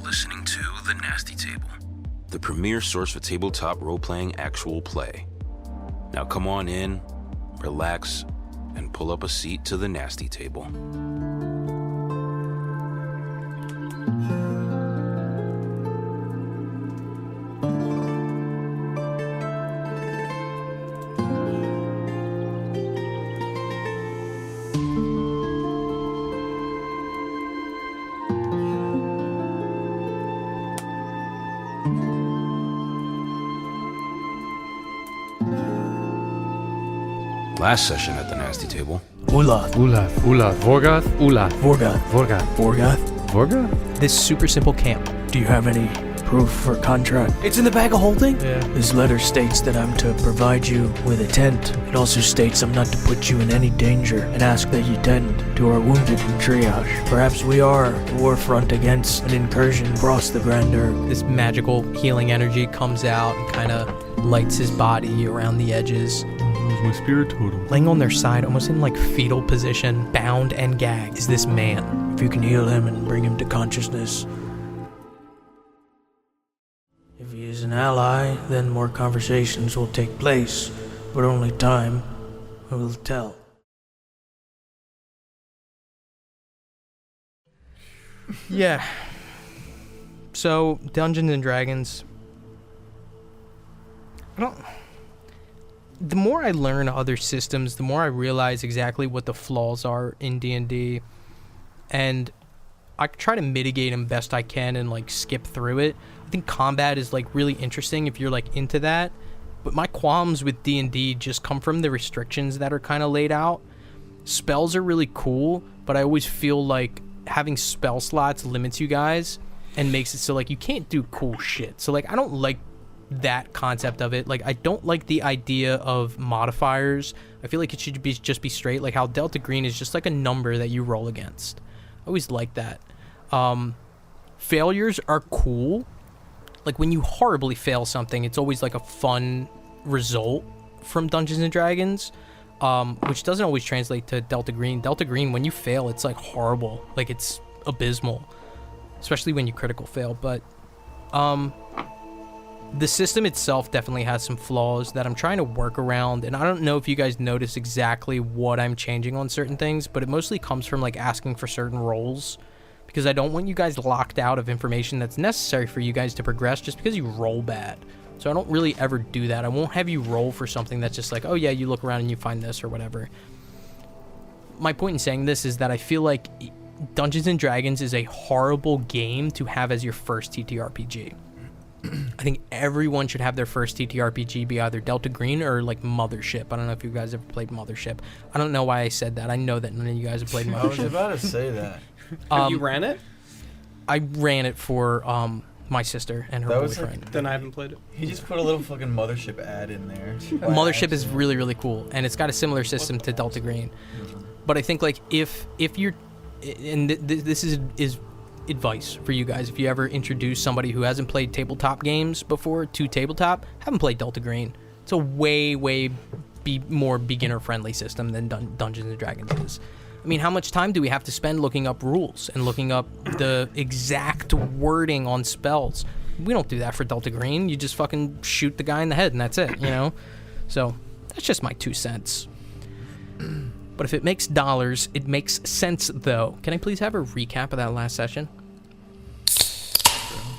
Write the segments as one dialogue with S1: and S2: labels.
S1: listening to The Nasty Table, the premier source for tabletop role-playing actual play. Now come on in, relax, and pull up a seat to The Nasty Table. Last session at the Nasty Table.
S2: Ulath.
S3: Vorgoth.
S2: Vorgoth?
S4: This super simple camp.
S2: Do you have any proof for contract?
S4: It's in the bag of holding?
S3: Yeah.
S2: This letter states that I'm to provide you with a tent. It also states I'm not to put you in any danger and ask that you tend to our wounded in triage. Perhaps we are the war front against an incursion across the Grand Earth.
S4: This magical healing energy comes out and kind of lights his body around the edges.
S3: That was my spirit totem.
S4: Laying on their side, almost in like fetal position, bound and gagged, is this man.
S2: If you can heal him and bring him to consciousness. If he is an ally, then more conversations will take place, but only time will tell.
S4: Yeah. So, Dungeons and Dragons. The more I learn other systems, the more I realize exactly what the flaws are in D&D, and I try to mitigate them best I can and like skip through it. I think combat is like really interesting if you're like into that, but my qualms with D&D just come from the restrictions that are kind of laid out. Spells are really cool, but I always feel like having spell slots limits you guys and makes it so like you can't do cool shit. So like I don't like that concept of it. Like I don't like the idea of modifiers. I feel like it should be just be straight, like how Delta Green is just like a number that you roll against. I always like that. Failures are cool. Like when you horribly fail something, it's always like a fun result from Dungeons and Dragons, which doesn't always translate to Delta Green. Delta Green, when you fail, it's like horrible. Like it's abysmal, especially when you critical fail. But the system itself definitely has some flaws that I'm trying to work around, and I don't know if you guys notice exactly what I'm changing on certain things, but it mostly comes from like asking for certain roles, because I don't want you guys locked out of information that's necessary for you guys to progress just because you roll bad. So I don't really ever do that. I won't have you roll for something that's just like, oh yeah, you look around and you find this or whatever. My point in saying this is that I feel like Dungeons and Dragons is a horrible game to have as your first TTRPG. I think everyone should have their first TTRPG be either Delta Green or like Mothership. I don't know if you guys ever played Mothership. I don't know why I said that. I know that none of you guys have played Mothership.
S5: I was about to say that.
S6: Have you ran it?
S4: I ran it for my sister and her boyfriend.
S6: Then I haven't played it.
S5: He just put a little fucking Mothership ad in there.
S4: Mothership is really, really cool, and it's got a similar system to Delta Green. But I think like if you're, and this is advice for you guys, if you ever introduce somebody who hasn't played tabletop games before to tabletop, have them play Delta Green. It's a way more beginner friendly system than Dungeons and Dragons is. I mean, how much time do we have to spend looking up rules and looking up the exact wording on spells? We don't do that for Delta Green. You just fucking shoot the guy in the head and that's it, you know? So that's just my 2 cents. But if it makes dollars, it makes sense, though. Can I please have a recap of that last session?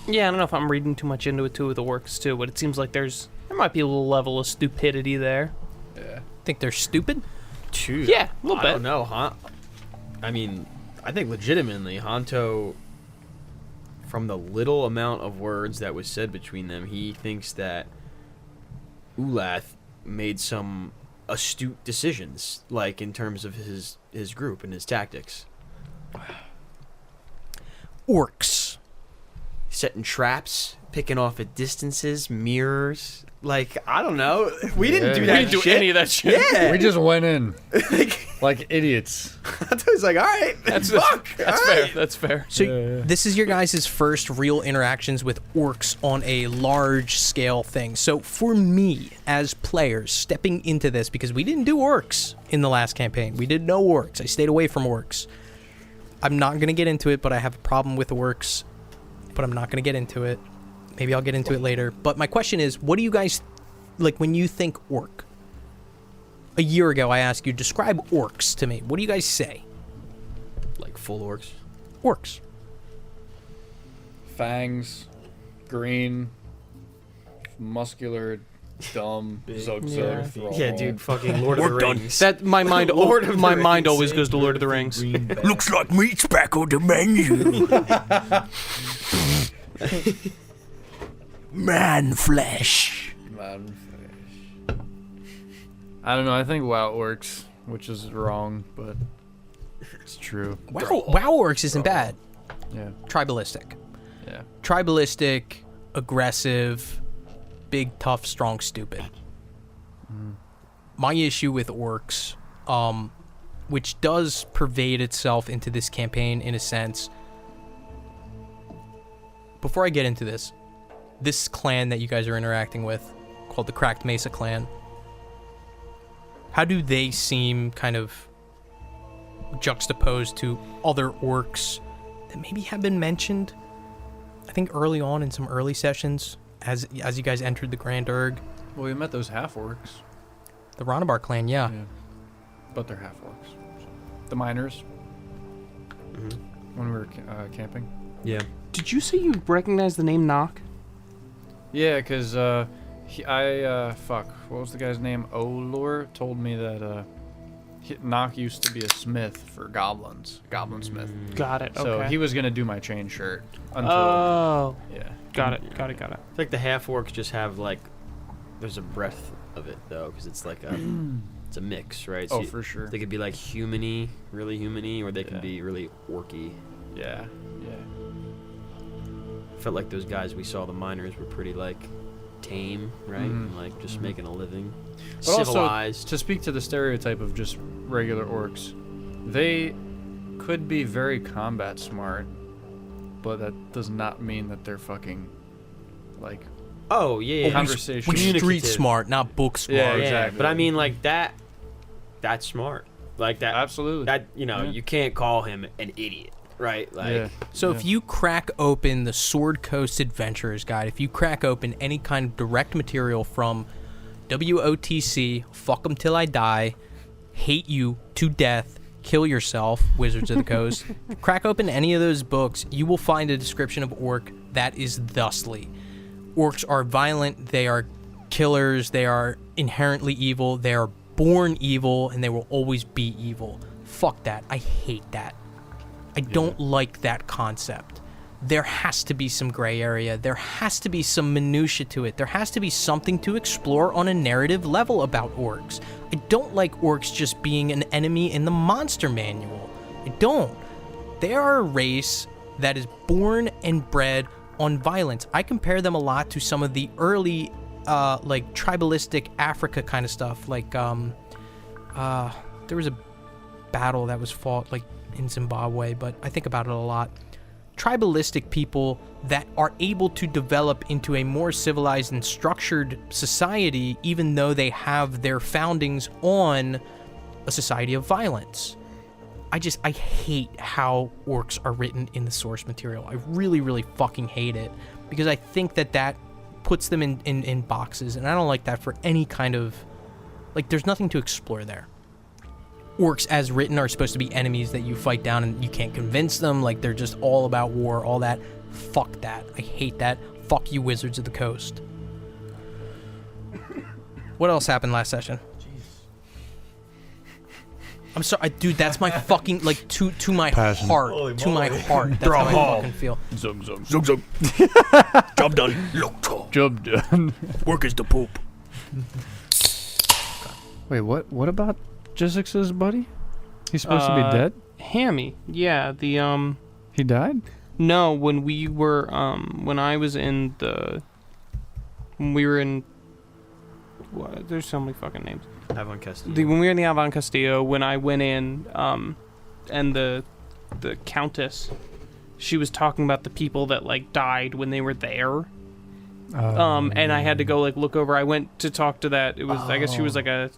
S6: Yeah, I don't know if I'm reading too much into it, too, with the works, too, but it seems like there might be a little level of stupidity there.
S3: Yeah.
S4: Think they're stupid?
S5: Shoot.
S6: Yeah, a little bit.
S5: I don't know, huh? I mean, I think legitimately, Hanto, from the little amount of words that was said between them, he thinks that Ulath made some astute decisions, like in terms of his group and his tactics.
S4: Orcs.
S5: Setting traps, picking off at distances, mirrors. Like, I don't know. We didn't do that
S6: We didn't do any of that shit.
S5: Yeah.
S3: We just went in like idiots.
S5: I was like, all right,
S6: That's
S5: fuck.
S6: fair. That's fair.
S4: So this is your guys' first real interactions with orcs on a large scale thing. So for me, as players, stepping into this, because we didn't do orcs in the last campaign. We did no orcs. I stayed away from orcs. I'm not going to get into it, but I have a problem with orcs. but I'm not going to get into it. Maybe I'll get into it later. But my question is, what do you guys, like, when you think orc? A year ago, I asked you, describe orcs to me. What do you guys say?
S5: Like full orcs.
S4: Orcs.
S3: Fangs, green, muscular, dumb, zug.
S5: Yeah, dude, fucking Lord of the Rings.
S6: That my mind,
S5: Lord of the
S6: my mind
S5: Rings.
S6: always goes to Lord of the Rings.
S2: Looks like meat's back on the menu. Man flesh.
S3: Man fish. I don't know. I think WoW orcs, which is wrong, but it's true.
S4: WoW orcs isn't bad.
S3: Yeah.
S4: Tribalistic.
S3: Yeah.
S4: Tribalistic, aggressive, big, tough, strong, stupid. My issue with orcs, which does pervade itself into this campaign in a sense. Before I get into this clan that you guys are interacting with, called the Cracked Mesa clan, how do they seem kind of juxtaposed to other orcs that maybe have been mentioned? I think early on in some early sessions, as you guys entered the Grand Urg.
S3: Well, we met those half orcs.
S4: The Ronabar clan, yeah.
S3: But they're half orcs. The miners. When we were camping.
S5: Yeah.
S6: Did you say you recognize the name Knock?
S3: Yeah, because fuck, what was the guy's name? Olor told me that Nock used to be a smith for goblin smith.
S6: Got it. Okay.
S3: So he was gonna do my chain shirt until yeah.
S6: Got it.
S5: I feel like the half orcs just have like, there's a breadth of it though, because it's like a, it's a mix, right? So
S3: For sure.
S5: They could be like humany, really humany, or they could be really orky.
S3: Yeah.
S5: Felt like those guys we saw, the miners, were pretty like tame, right? And, like just making a living.
S3: But
S5: Civilized.
S3: also, to speak to the stereotype of just regular orcs, they could be very combat smart, but that does not mean that they're fucking like
S5: Oh yeah, yeah.
S3: conversation.
S4: Street smart, not book smart.
S3: Yeah,
S5: Yeah,
S3: exactly.
S5: but I mean like that. That's smart. Like that.
S3: Absolutely.
S5: That you can't call him an idiot, right? Like.
S4: So if you crack open the Sword Coast Adventurer's Guide, if you crack open any kind of direct material from WOTC, Fuck 'em Till I Die, Hate You to Death, Kill Yourself, Wizards of the Coast, crack open any of those books, you will find a description of orc that is thusly. Orcs are violent, they are killers, they are inherently evil, they are born evil, and they will always be evil. Fuck that. I hate that. I don't like that concept. There has to be some gray area. There has to be some minutia to it. There has to be something to explore on a narrative level about orcs. I don't like orcs just being an enemy in the monster manual. I don't. They are a race that is born and bred on violence. I compare them a lot to some of the early like tribalistic Africa kind of stuff. Like there was a battle that was fought like in Zimbabwe, but I think about it a lot. Tribalistic people that are able to develop into a more civilized and structured society, even though they have their foundings on a society of violence. I hate how orcs are written in the source material. I really, really fucking hate it, because I think that puts them in boxes, and I don't like that for any kind of, like, there's nothing to explore there. Orcs as written are supposed to be enemies that you fight down and you can't convince them, like they're just all about war, all that. Fuck that. I hate that. Fuck you, Wizards of the Coast. What else happened last session? I'm sorry, dude, that's my fucking, like, to my
S3: Passion.
S4: heart.
S5: Holy
S4: To my
S5: moly.
S4: heart. That's how I fucking feel.
S3: Zug zug.
S2: Zug zug. Job done. Look,
S3: Job done.
S2: work is the poop.
S3: Wait, what about Jizzix's buddy? He's supposed to be dead?
S6: Hammy. Yeah, the
S3: He died?
S6: No, when we were when I was in the when we were in what, there's so many fucking names.
S5: Avon Castillo.
S6: When we were in the Avon Castillo, when I went in and the countess, she was talking about the people that like died when they were there. And I had to go like look over. I went to talk to that. It was I guess she was like a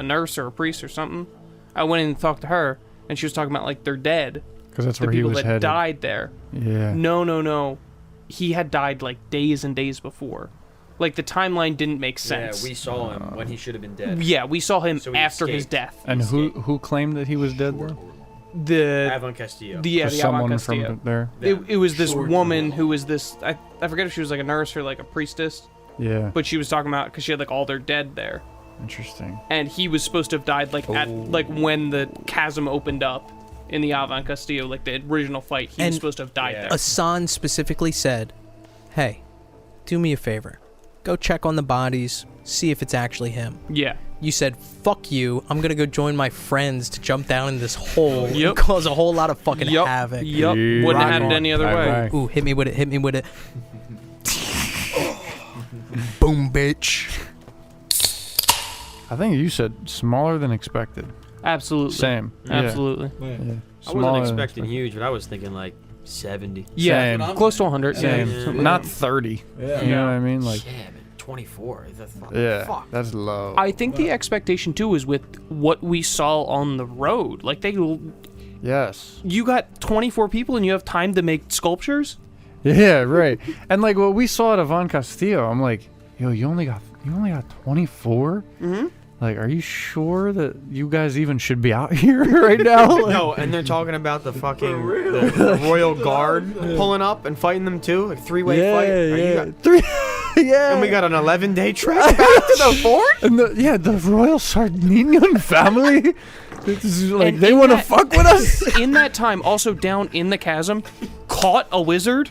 S6: nurse or a priest or something. I went in and talked to her, and she was talking about like they're dead.
S3: Because that's
S6: The
S3: where he
S6: people
S3: was
S6: that
S3: headed.
S6: died there.
S3: Yeah.
S6: No. he had died like days and days before. Like the timeline didn't make sense.
S5: Yeah, we saw him when he should have been dead.
S6: Yeah, we saw him
S5: So he
S6: after his
S5: escaped.
S6: death.
S3: And who claimed that he was dead though?
S6: The
S5: Avon Castillo.
S6: the
S3: Just
S6: Avant
S3: someone
S6: Castillo.
S3: from there.
S6: It was this woman who was this. I forget if she was like a nurse or like a priestess,
S3: Yeah.
S6: but she was talking about because she had like all their dead there,
S3: Interesting.
S6: and he was supposed to have died like at like when the chasm opened up in the Avant Castillo, like the original fight. He
S4: And-
S6: was supposed to have died there.
S4: Asan specifically said, "Hey, do me a favor. Go check on the bodies, see if it's actually him."
S6: Yeah.
S4: You said, "Fuck you. I'm gonna go join my friends to jump down in this hole
S6: Yep.
S4: and cause a whole lot of fucking
S6: Yup.
S4: havoc."
S6: Yup. Wouldn't have had it any other way.
S4: Ooh, hit me with it. Hit me with it. Boom, bitch.
S3: I think you said smaller than expected.
S6: Absolutely.
S3: Same.
S6: Absolutely.
S3: Yeah.
S5: I
S3: Smaller
S5: wasn't
S3: than
S5: expecting huge, but I was thinking like 70.
S6: Yeah.
S3: Same.
S6: Close to 100.
S3: Same.
S5: Yeah.
S3: Not 30.
S7: Yeah.
S3: You know what I mean? Like,
S5: Yeah, man, 24. That's fucking
S3: yeah,
S5: fuck.
S3: that's low.
S6: I think the expectation too is with what we saw on the road. Like
S3: Yes.
S6: you got 24 people and you have time to make sculptures.
S3: Yeah, right. And like what we saw at Avant Castillo, I'm like, yo, you only got 24?
S6: Mm-hmm.
S3: Like, are you sure that you guys even should be out here right now? Like,
S5: No, and they're talking about the fucking the Royal Guard pulling up and fighting them too, like three-way fight.
S3: Yeah.
S5: And we got an 11-day trek back to the fort.
S3: And the Royal Sardinian family. This is like
S6: And
S3: they
S6: in
S3: want to
S6: that-
S3: fuck with us.
S6: In that time, also down in the chasm, caught a wizard.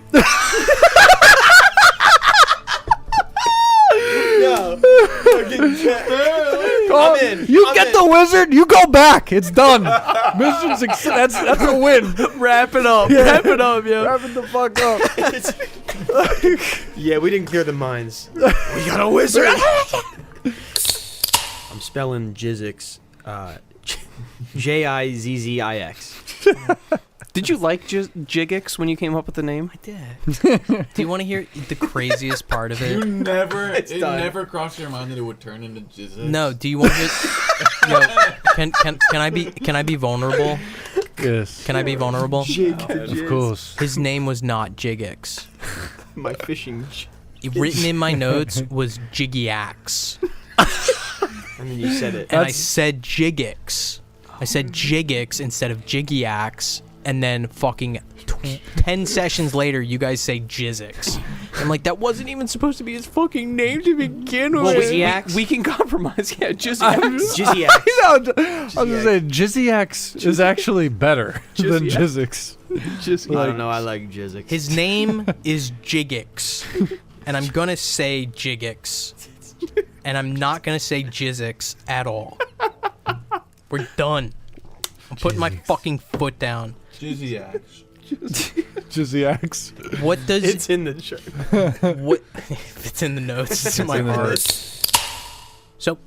S3: Oh,
S5: in.
S3: You
S5: I'm
S3: get
S5: in.
S3: the wizard. You go back. It's done. Mission success. That's a win.
S4: Wrap it up. Wrap it up, yo.
S3: Wrap it the fuck up.
S5: Yeah, we didn't clear the mines. We got a wizard. I'm spelling Jizzix. Jizzix.
S6: Did you like Jiggix when you came up with the name?
S4: I did. Do you want to hear the craziest part of
S7: You
S4: it?
S7: never, it
S5: done.
S7: never crossed your mind that it would turn into jizz.
S4: No. Do you want to? Yo, can I be vulnerable?
S3: Yes.
S4: Can I be vulnerable?
S3: Of course.
S4: His name was not Jiggix.
S5: My fishing.
S4: Written in my notes was Jiggy-Ax.
S5: And then you said it.
S4: And I said Jiggix. I said Jiggix instead of Jiggy-Ax. And then fucking 10 sessions later, you guys say Jizzix. I'm like, that wasn't even supposed to be his fucking name to begin with.
S5: What was he at?
S6: We can compromise. Yeah, just
S5: Jizzy
S3: I was gonna say Jizzy-Ax is actually better than Jizzix.
S5: I don't know. I like Jizzix.
S4: His name is Jiggix. And I'm gonna say Jiggix. And I'm not gonna say Jizzix at all. We're done. I'm putting my fucking foot down.
S7: Jizzy axe.
S3: Jizzy-Ax.
S4: What does
S5: It's in the shirt.
S4: what it's in the notes? It's in my
S3: in the
S4: heart. So,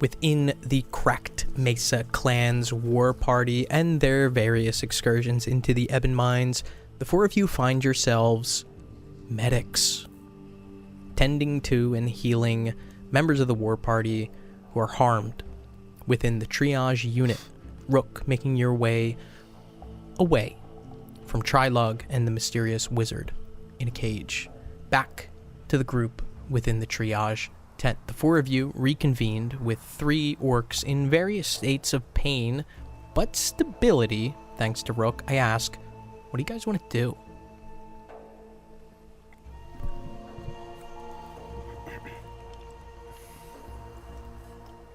S4: within the Cracked Mesa clan's war party and their various excursions into the Ebon Mines, the four of you find yourselves medics, tending to and healing members of the war party who are harmed within the triage unit. Rook, making your way away from Trilug and the mysterious wizard in a cage, back to the group within the triage tent. The four of you reconvened with 3 orcs in various states of pain, but stability, thanks to Rook. I ask, what do you guys want to do?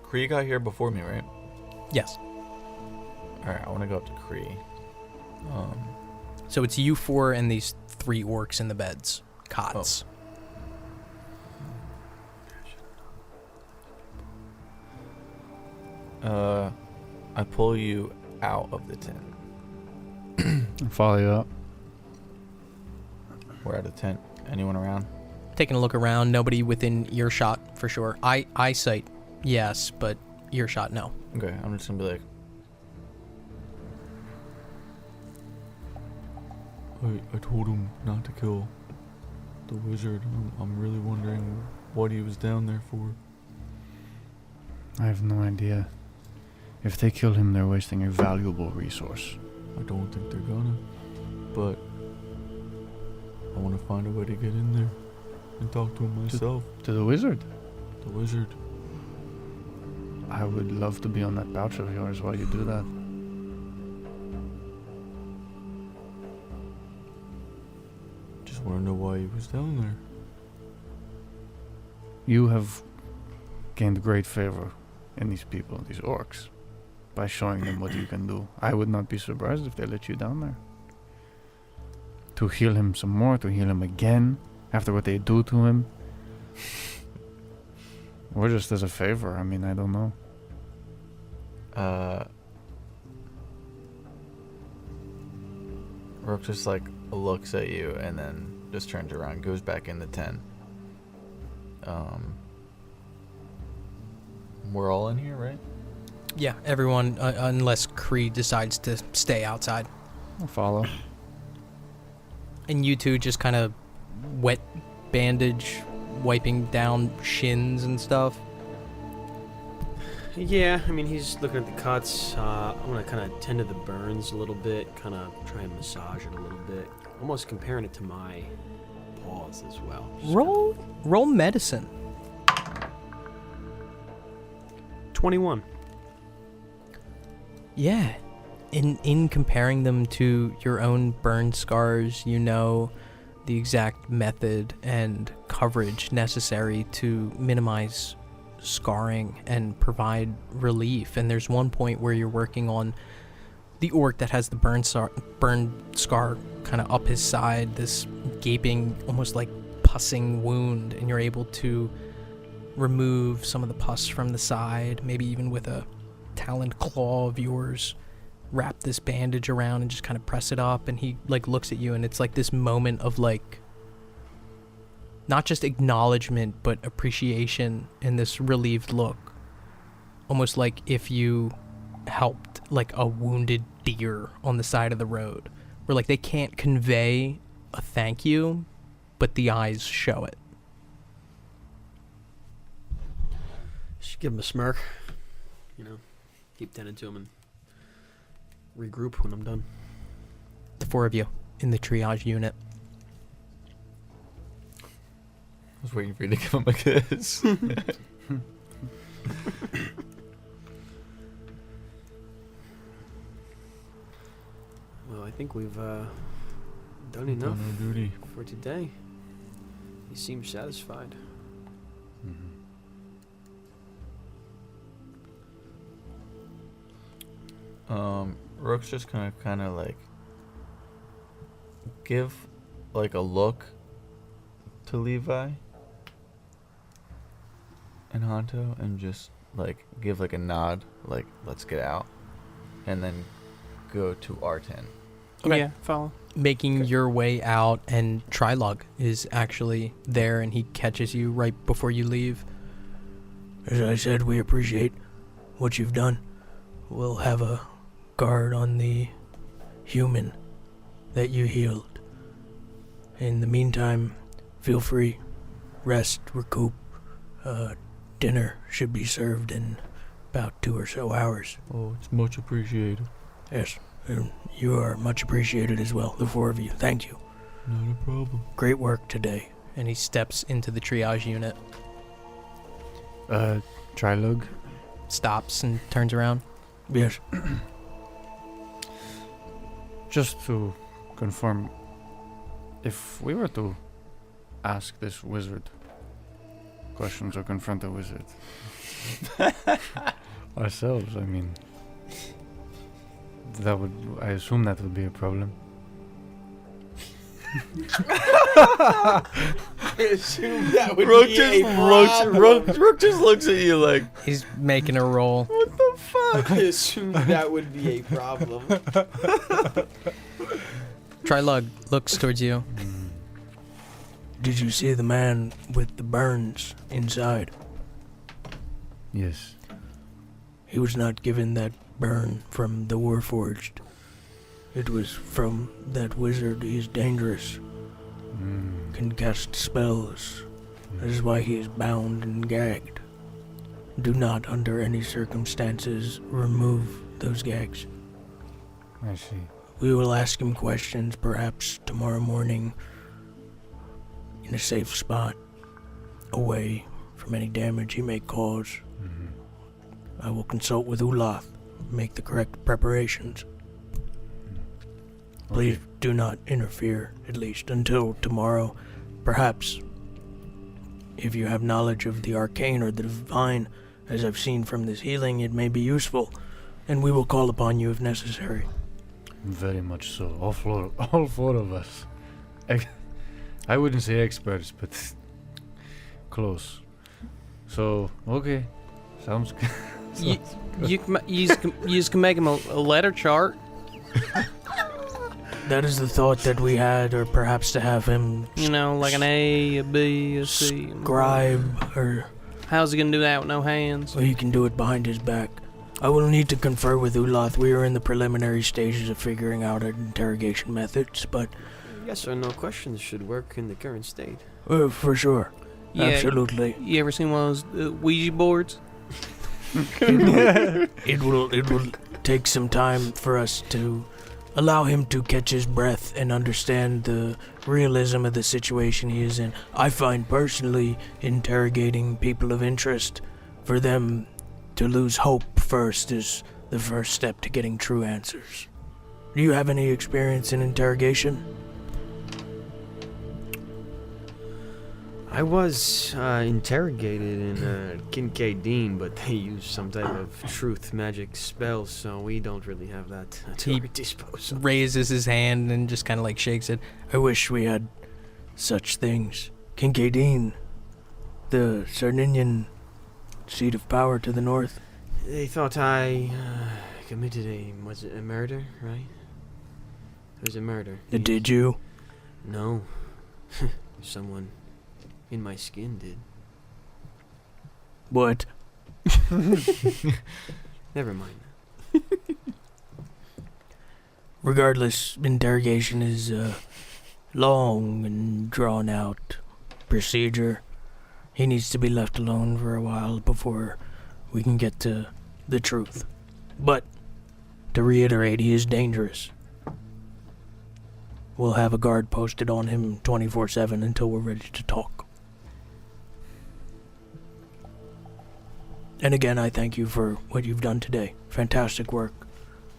S7: Kree got here before me, right?
S4: Yes.
S7: Alright, I want to go up to Kree.
S4: So it's you 4 and these 3 orcs in the beds. Cots.
S7: I pull you out of the tent.
S3: Follow you up.
S7: We're at a tent. Anyone around?
S4: Taking a look around, nobody within earshot for sure. Eyesight, yes, but earshot, no.
S7: Okay, I'm just gonna be like, I told him not to kill the wizard. I'm really wondering what he was down there for.
S3: I have no idea. If they kill him, they're wasting a valuable resource.
S7: I don't think they're gonna, but I want to find a way to get in there and talk to him myself.
S3: To the wizard.
S7: The wizard.
S3: I would love to be on that pouch of yours while you do that.
S7: Just want to know why he was down there.
S3: You have gained great favor in these people, these orcs, by showing them what you can do. I would not be surprised if they let you down there. To heal him some more, to heal him again, after what they do to him. Or just as a favor, I mean, I don't know.
S8: Rook just like looks at you and then just turns around, goes back in the tent. We're all in here, right?
S4: Yeah, everyone, unless Creed decides to stay outside.
S3: I'll follow.
S4: And you two just kind of wet bandage, wiping down shins and stuff.
S5: Yeah, I mean, he's looking at the cuts. I want to kind of tend to the burns a little bit, kind of try and massage it a little bit. Almost comparing it to my paws as well. Just
S4: Roll medicine.
S5: 21.
S4: Yeah. In comparing them to your own burn scars, you know the exact method and coverage necessary to minimize scarring and provide relief. And there's one point where you're working on the orc that has the burn scar kind of up his side, this gaping, almost like pussing wound, and you're able to remove some of the pus from the side, maybe even with a taloned claw of yours, wrap this bandage around and just kind of press it up. And he like looks at you, and it's like this moment of like not just acknowledgement but appreciation in this relieved look, almost like if you helped like a wounded deer on the side of the road, where like they can't convey a thank you but the eyes show it.
S5: Should give him a smirk. You know, keep tending to him and regroup when I'm done.
S4: The four of you in the triage unit.
S8: I was waiting for you to give him a kiss.
S5: Well, I think we've done
S7: Done
S5: enough
S7: our duty.
S5: for today. He seems satisfied.
S8: Rook's just gonna kind of like give like a look to Levi and Honto and just like give like a nod, like let's get out, and then go to our tent.
S4: Okay.
S6: Yeah, follow.
S4: Making your way out, and Trilug is actually there, and he catches you right before you leave.
S2: As I said, we appreciate what you've done. We'll have a guard on the human that you healed. In the meantime, feel free, rest, recoup. Dinner should be served in about 2 or so hours.
S7: Oh, it's much appreciated.
S2: Yes, and you are much appreciated as well, the four of you. Thank you.
S7: Not a problem.
S2: Great work today.
S4: And he steps into the triage unit,
S3: Trilug.
S4: stops and turns around.
S2: Yes.
S3: Just to confirm, if we were to ask this wizard questions or confront a wizard ourselves, I mean, I assume that would be a problem.
S5: I assume that would
S8: Rook
S5: be
S8: just
S5: a problem.
S8: Rook just looks at you like,
S4: He's making a roll.
S8: what the fuck?
S5: I assume that would be a problem.
S4: Trilug looks towards you.
S2: Did you see the man with the burns inside?
S3: Yes.
S2: He was not given that burn from the Warforged. It was from that wizard. He is dangerous. Can cast spells. That is why he is bound and gagged. Do not, under any circumstances, remove those gags.
S3: I see.
S2: We will ask him questions, perhaps tomorrow morning. in a safe spot, away from any damage he may cause. I will consult with Ulath, make the correct preparations. Please do not interfere, at least until tomorrow. Perhaps, if you have knowledge of the arcane or the divine, as I've seen from this healing, it may be useful, and we will call upon you if necessary.
S3: Very much so. All four of us. I wouldn't say experts, but close. So, okay. Sounds good.
S6: You can make him a letter chart.
S2: That is the thought that we had, or perhaps to have him
S6: You know, like an A, a B, a C.
S2: scribe, or
S6: How's he gonna do that with no hands?
S2: he can do it behind his back. I will need to confer with Ulath. We are in the preliminary stages of figuring out our interrogation methods, but
S5: Yes or no questions should work in the current state.
S2: for sure.
S6: Yeah,
S2: Absolutely.
S6: You ever seen one of those Ouija boards?
S2: It will take some time for us to allow him to catch his breath and understand the realism of the situation he is in. I find personally interrogating people of interest, for them to lose hope first is the first step to getting true answers. Do you have any experience in interrogation?
S5: I was interrogated in Kincaidine, but they used some type of truth magic spell, so we don't really have that to our disposal.
S4: Raises his hand and just kind of like shakes it.
S2: I wish we had such things. Kincaidine, the Sardinian seat of power to the north.
S5: They thought I committed was it a murder, right? It was a murder.
S2: Did you?
S5: No. Someone in my skin did.
S2: What?
S5: Never mind.
S2: Regardless, interrogation is a long and drawn out procedure. He needs to be left alone for a while before we can get to the truth. But, to reiterate, he is dangerous. We'll have a guard posted on him 24/7 until we're ready to talk. And again, I thank you for what you've done today. Fantastic work.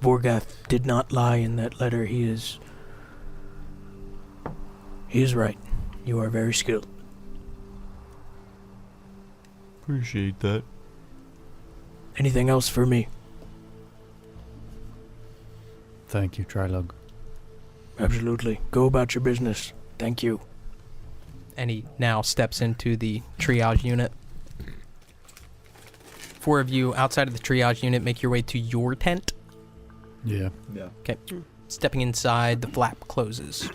S2: Vorgath did not lie in that letter. He is right. You are very skilled.
S7: Appreciate that.
S2: Anything else for me?
S3: Thank you, Trilog.
S2: Absolutely. Go about your business. Thank you.
S4: And he now steps into the triage unit. 4 of you outside of the triage unit make your way to your tent.
S3: Yeah.
S4: Okay. Stepping inside, the flap closes.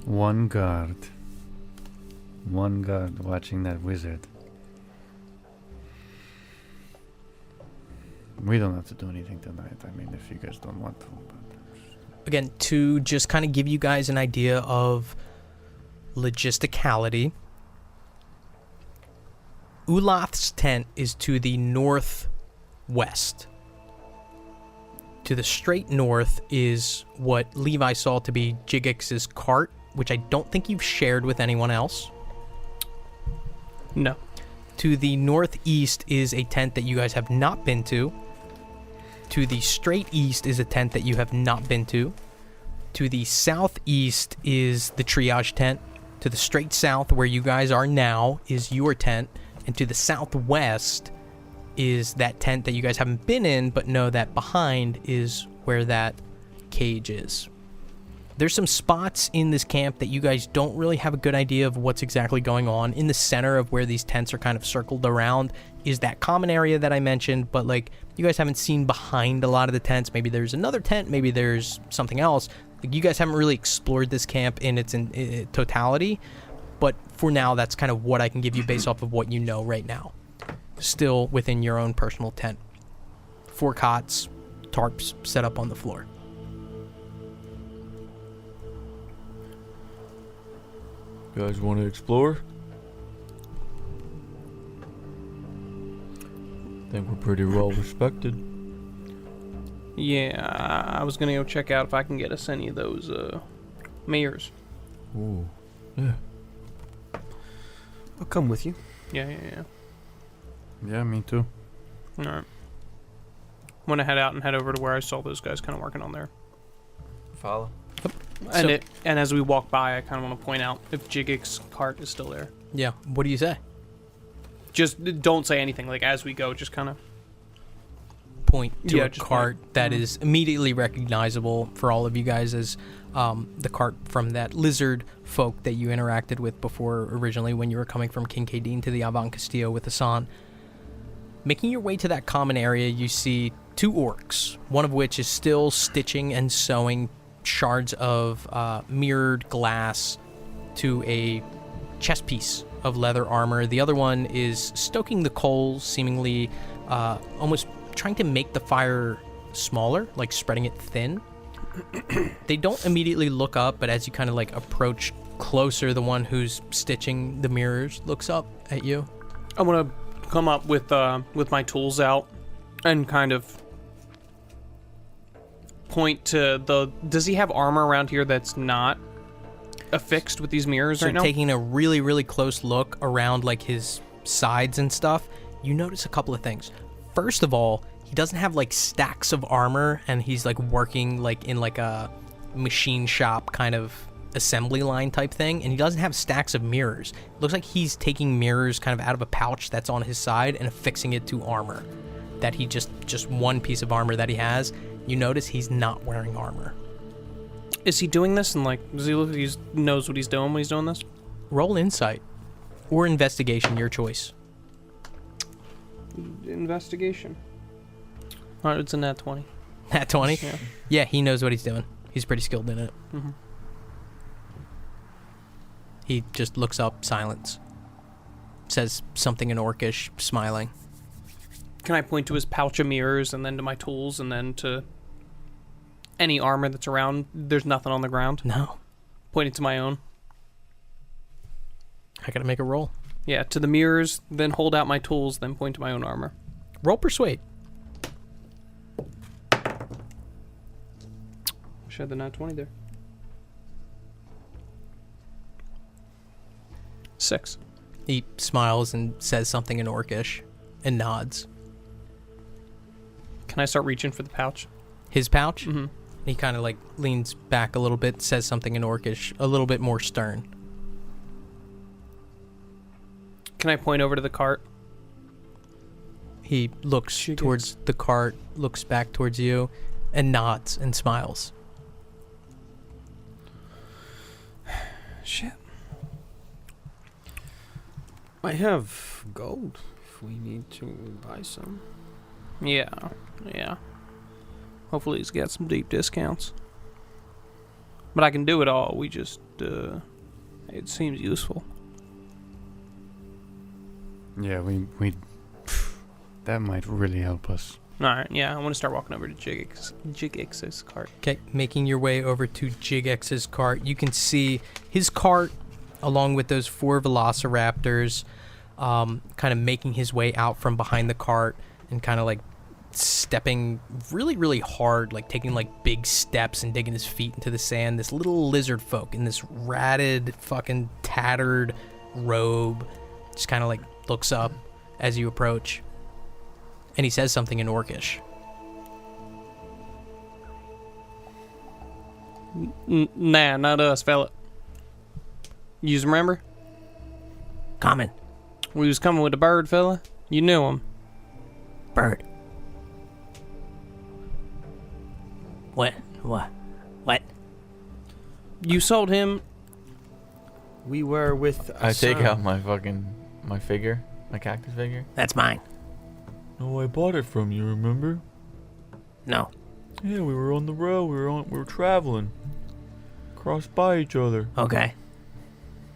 S3: One guard watching that wizard. We don't have to do anything tonight. I mean, if you guys don't want to. But
S4: Again, to just kind of give you guys an idea of logisticality, Ulath's tent is to the northwest. To the straight north is what Levi saw to be Jigix's cart, which I don't think you've shared with anyone else.
S6: No.
S4: To the northeast is a tent that you guys have not been to. To the straight east is a tent that you have not been to. To the southeast is the triage tent. To the straight south, where you guys are now, is your tent. And to the southwest is that tent that you guys haven't been in, but know that behind is where that cage is. There's some spots in this camp that you guys don't really have a good idea of what's exactly going on. In the center of where these tents are kind of circled around is that common area that I mentioned, but like you guys haven't seen behind a lot of the tents. Maybe there's another tent, maybe there's something else. Like you guys haven't really explored this camp in its totality, but for now that's kind of what I can give you based off of what you know right now. Still within your own personal tent. 4 cots, tarps set up on the floor.
S7: Guys want to explore? Think we're pretty well respected.
S6: Yeah, I was gonna go check out if I can get us any of those Mirrors.
S7: Ooh. Yeah.
S5: I'll come with you.
S6: Yeah.
S3: Yeah, me too.
S6: All right. I'm gonna head out and head over to where I saw those guys kind of working on there.
S8: Follow.
S6: And and as we walk by, I kind of want to point out if Jigik's cart is still there.
S4: Yeah. What do you say?
S6: Just don't say anything. Like as we go, just kind of
S4: Point to a
S6: just
S4: cart
S6: point.
S4: that is immediately recognizable for all of you guys as the cart from that lizard folk that you interacted with before originally when you were coming from Kincaidine to the Avant Castillo with Hassan. Making your way to that common area, you see 2 orcs, one of which is still stitching and sewing shards of mirrored glass to a chest piece of leather armor. The other one is stoking the coals, seemingly almost trying to make the fire smaller, like spreading it thin. They don't immediately look up, but as you kind of like approach closer, the one who's stitching the mirrors looks up at you.
S6: I'm gonna come up with my tools out and kind of point to the. Does he have armor around here that's not affixed with these mirrors right now?
S4: Taking a really, really close look around like his sides and stuff, you notice a couple of things. First of all, he doesn't have like stacks of armor, and he's like working like in like a machine shop kind of assembly line type thing, and he doesn't have stacks of mirrors. It looks like he's taking mirrors kind of out of a pouch that's on his side and affixing it to armor. That he just one piece of armor that he has. You notice he's not wearing armor.
S6: Is he doing this and like does he look like he knows what he's doing when he's doing this?
S4: Roll insight or investigation, your choice.
S6: Investigation. All right, it's a nat 20.
S4: Nat 20?
S6: Yeah.
S4: Yeah, he knows what he's doing. He's pretty skilled in it.
S6: Mm-hmm.
S4: He just looks up, silence. Says something in Orcish, smiling.
S6: Can I point to his pouch of mirrors and then to my tools and then to any armor that's around? There's nothing on the ground.
S4: No.
S6: Pointing to my own.
S4: I gotta make a roll.
S6: Yeah, to the mirrors, then hold out my tools, then point to my own armor.
S4: Roll persuade.
S6: Wish I had the nat 20 there. 6.
S4: He smiles and says something in Orcish and nods.
S6: Can I start reaching for the pouch?
S4: His pouch?
S6: Mm-hmm.
S4: He kind of like leans back a little bit, says something in Orcish, a little bit more stern.
S6: Can I point over to the cart?
S4: He looks towards the cart, looks back towards you, and nods and smiles.
S5: Shit. I have gold if we need to buy some.
S6: Yeah. Hopefully he's got some deep discounts. But I can do it all. We just, it seems useful.
S3: Yeah, we that might really help us.
S6: Alright, yeah, I want to start walking over to Jigix's cart.
S4: Okay, making your way over to Jigex's cart. You can see his cart, along with those 4 velociraptors, kind of making his way out from behind the cart and kind of like stepping really, really hard, like taking like big steps and digging his feet into the sand. This little lizard folk in this ratted, fucking tattered robe just kind of like looks up as you approach. And he says something in Orcish.
S6: Nah, not us, fella. You remember?
S2: Common.
S6: We was coming with a bird, fella. You knew him.
S2: Bird. What?
S6: You sold him.
S5: We were with.
S8: I take
S5: Hassan.
S8: out my figure, my cactus figure.
S2: That's mine.
S7: No, I bought it from you, remember?
S2: No.
S7: Yeah, we were on the road. We were traveling. Crossed by each other.
S2: Okay.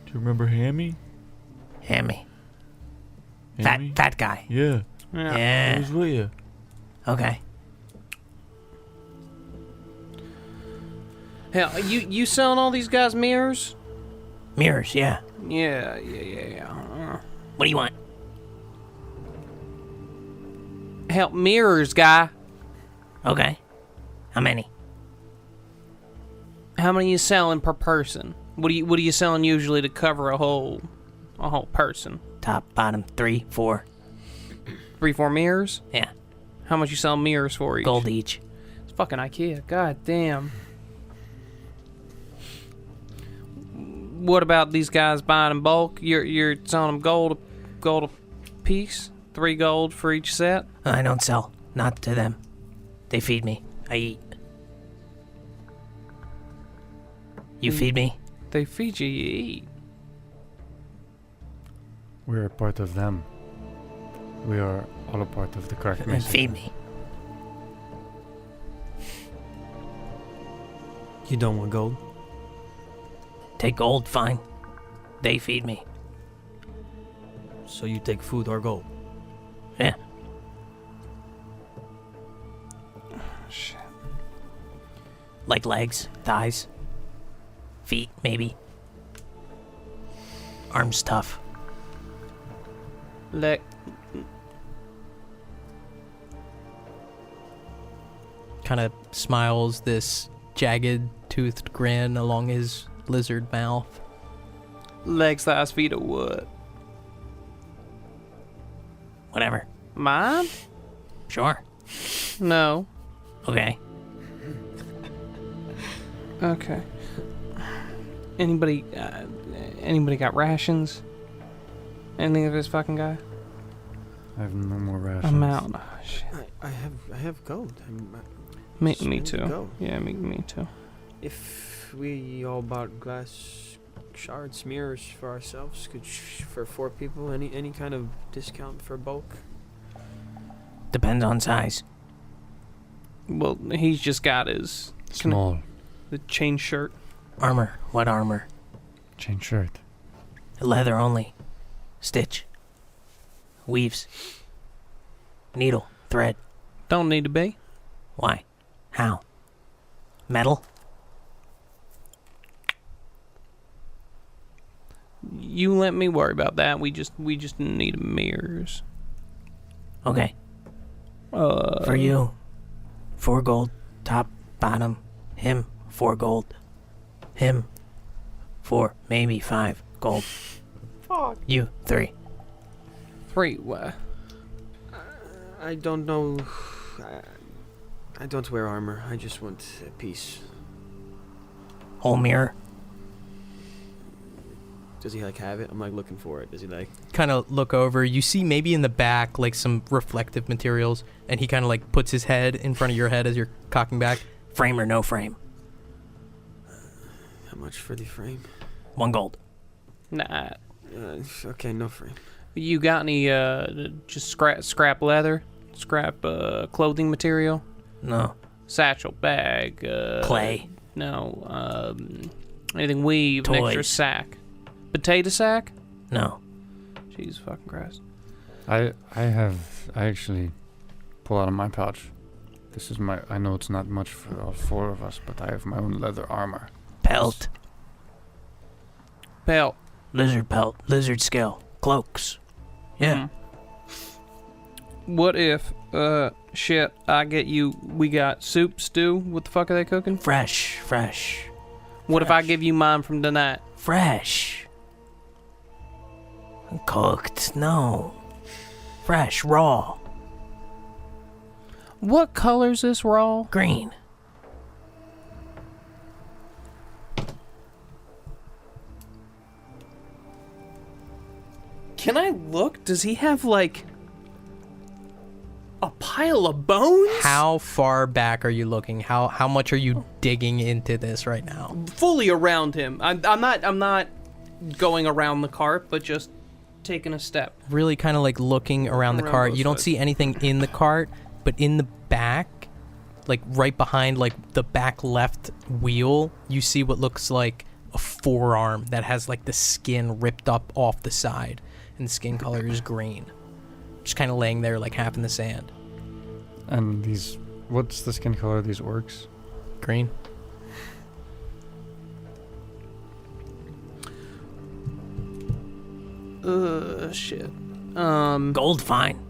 S7: Do you remember Hammy?
S2: Hammy.
S7: Hammy?
S2: Fat guy.
S7: Yeah. He
S2: Yeah.
S7: was with you.
S2: Okay.
S6: Hell, you selling all these guys mirrors?
S2: Mirrors, yeah.
S6: Yeah.
S2: What do you want?
S6: Hell, mirrors, guy.
S2: Okay. How many?
S6: How many you selling per person? What are you selling usually to cover a whole person?
S9: Top, bottom, 3, 4.
S6: 3, 4 mirrors?
S9: Yeah.
S6: How much you sell mirrors for each?
S9: Gold each.
S6: It's fucking IKEA. God damn. What about these guys buying in bulk? You're selling them gold a piece? 3 gold for each set?
S9: I don't sell. Not to them. They feed me. I eat. You feed me?
S6: They feed you, you eat.
S3: We're a part of them. We are all a part of the crack
S9: And
S3: Mason.
S9: feed me.
S10: You don't want gold?
S9: Take gold, fine. They feed me.
S10: So you take food or gold?
S9: Yeah.
S6: Shit.
S9: Like legs, thighs, feet, maybe. Arms tough.
S4: Kind of smiles this jagged toothed grin along his lizard mouth.
S6: Legs, thighs, feet, or what?
S9: Whatever.
S6: Mine?
S9: Sure.
S6: No.
S9: Okay.
S6: Okay. Anybody got rations? Anything of this fucking guy?
S3: I have no more rations.
S6: I'm out. Oh, shit.
S5: I have gold.
S6: Me
S5: Spend
S6: too.
S5: gold.
S6: Yeah, me too.
S5: If we all bought glass shards, mirrors for ourselves, for 4 people, any kind of discount for bulk?
S9: Depends on size.
S6: Well, he's just got his
S3: Small.
S6: the chain shirt.
S9: Armor. What armor?
S3: Chain shirt.
S9: Leather only. Stitch. Weaves. Needle. Thread.
S6: Don't need to be.
S9: Why? How? Metal?
S6: You let me worry about that. We just need mirrors.
S9: Okay. For you. 4 gold. Top, bottom. Him. 4 gold. Him. 4, maybe 5 gold.
S6: Fuck.
S9: You. 3.
S6: 3. What?
S5: I don't know. I don't wear armor. I just want a piece.
S9: Whole mirror.
S5: Does he have it? I'm looking for it. Does he
S4: Kind of look over. You see maybe in the back some reflective materials, and he kind of puts his head in front of your head as you're cocking back.
S9: Frame or no frame?
S5: How much for the frame?
S9: 1 gold.
S6: Nah.
S5: Okay, no frame.
S6: You got any just scrap leather, scrap clothing material?
S9: No.
S6: Satchel, bag,
S9: Clay.
S6: No. Anything weave, an extra
S9: Toys.
S6: sack. Potato sack?
S9: No.
S6: Jesus fucking Christ.
S3: I actually pull out of my pouch. This is I know it's not much for all 4 of us, but I have my own leather armor.
S9: Pelt.
S6: Pelt.
S9: Lizard pelt. Lizard scale. Cloaks. Yeah.
S6: What if, shit, we got soup, stew? What the fuck are they cooking?
S9: Fresh.
S6: What if I give you mine from tonight?
S9: Fresh. Cooked. No. Fresh. Raw.
S6: What color's this raw?
S9: Green.
S6: Can I look? Does he have, a pile of bones?
S4: How far back are you looking? How much are you digging into this right now?
S6: Fully around him. I'm not going around the cart, but just taking a step.
S4: Really kind of looking around the
S6: Around
S4: cart.
S6: both
S4: You don't
S6: sides.
S4: see anything in the cart, but in the back, right behind the back left wheel, you see what looks like a forearm that has the skin ripped up off the side, and the skin color is green. Just kind of laying there half in the sand.
S3: And what's the skin color of these orcs?
S4: Green.
S6: Shit.
S9: Gold fine.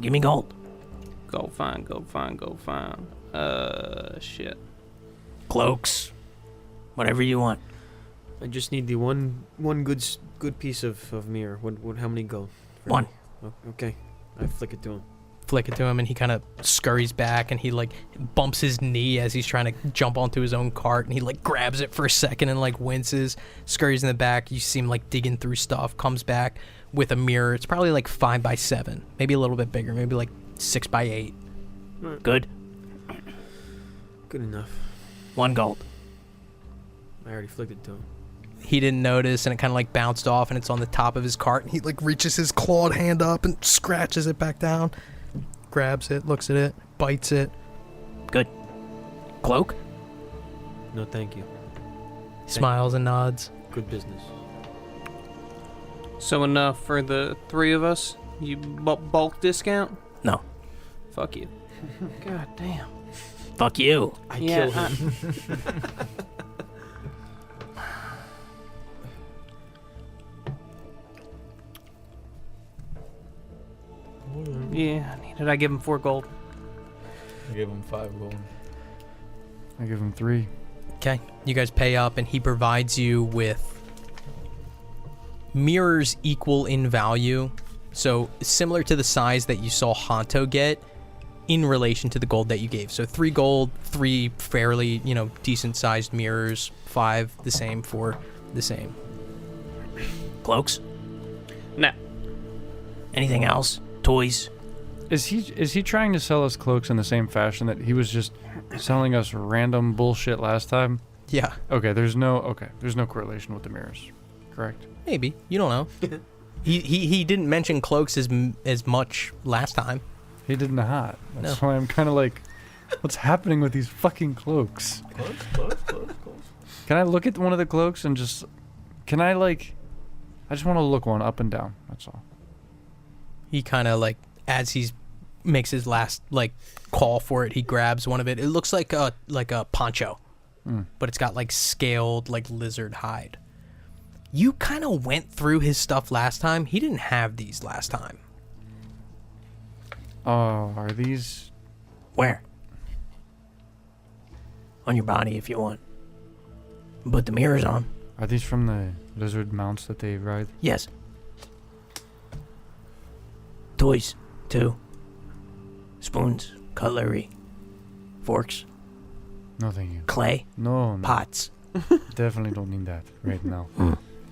S9: Give me gold.
S6: Go fine. Shit.
S9: Cloaks. Whatever you want.
S5: I just need the one good piece of mirror. What? How many gold? for
S9: One.
S5: me? Oh, okay. I flick it to him.
S4: Flick it to him, and he kind of scurries back, and he like bumps his knee as he's trying to jump onto his own cart, and he like grabs it for a second and like winces, scurries in the back. You see him like digging through stuff, comes back with a mirror. It's probably like 5x7, maybe a little bit bigger, maybe like 6x8.
S9: Good.
S5: Good enough.
S9: 1 gold.
S5: I already flicked it to him.
S4: He didn't notice, and it kind of like bounced off, and it's on the top of his cart, and he like reaches his clawed hand up and scratches it back down, grabs it, looks at it, bites it.
S9: Good. Cloak?
S5: No, thank you.
S4: Smiles and nods.
S5: Good business.
S6: So enough for the 3 of us? You bulk discount?
S9: No.
S6: Fuck you. God damn.
S9: Fuck you.
S5: I
S6: Yeah,
S5: killed him.
S6: Yeah, did I give him 4 gold?
S8: I gave him 5 gold.
S3: I give him 3.
S4: Okay, you guys pay up, and he provides you with mirrors equal in value, so similar to the size that you saw Hanto get in relation to the gold that you gave. So 3 gold, 3 fairly, decent sized mirrors, 5 the same, 4 the same.
S9: Cloaks?
S6: No.
S9: Anything else? Toys?
S3: Is he trying to sell us cloaks in the same fashion that he was just selling us random bullshit last time?
S4: Yeah,
S3: Okay, there's no correlation with the mirrors, correct?
S4: maybe. You don't know. He didn't mention cloaks as much last time.
S3: He did not. That's
S4: No.
S3: why I'm kind of like, what's happening with these fucking cloaks?
S8: Close.
S3: Can I look at one of the cloaks and just, I just want to look one up and down. That's all.
S4: He kind of like, as he's makes his last like call for it, he grabs one of it. It looks like a poncho, but it's got like scaled like lizard hide. You kind of went through his stuff last time. He didn't have these last time.
S3: Oh, are these?
S9: Where? On your body if you want. Put the mirrors on.
S3: Are these from the lizard mounts that they ride?
S9: Yes. Toys, too. Spoons, cutlery, forks,
S3: No, thank you.
S9: clay,
S3: No.
S9: pots,
S3: Definitely don't need that right now.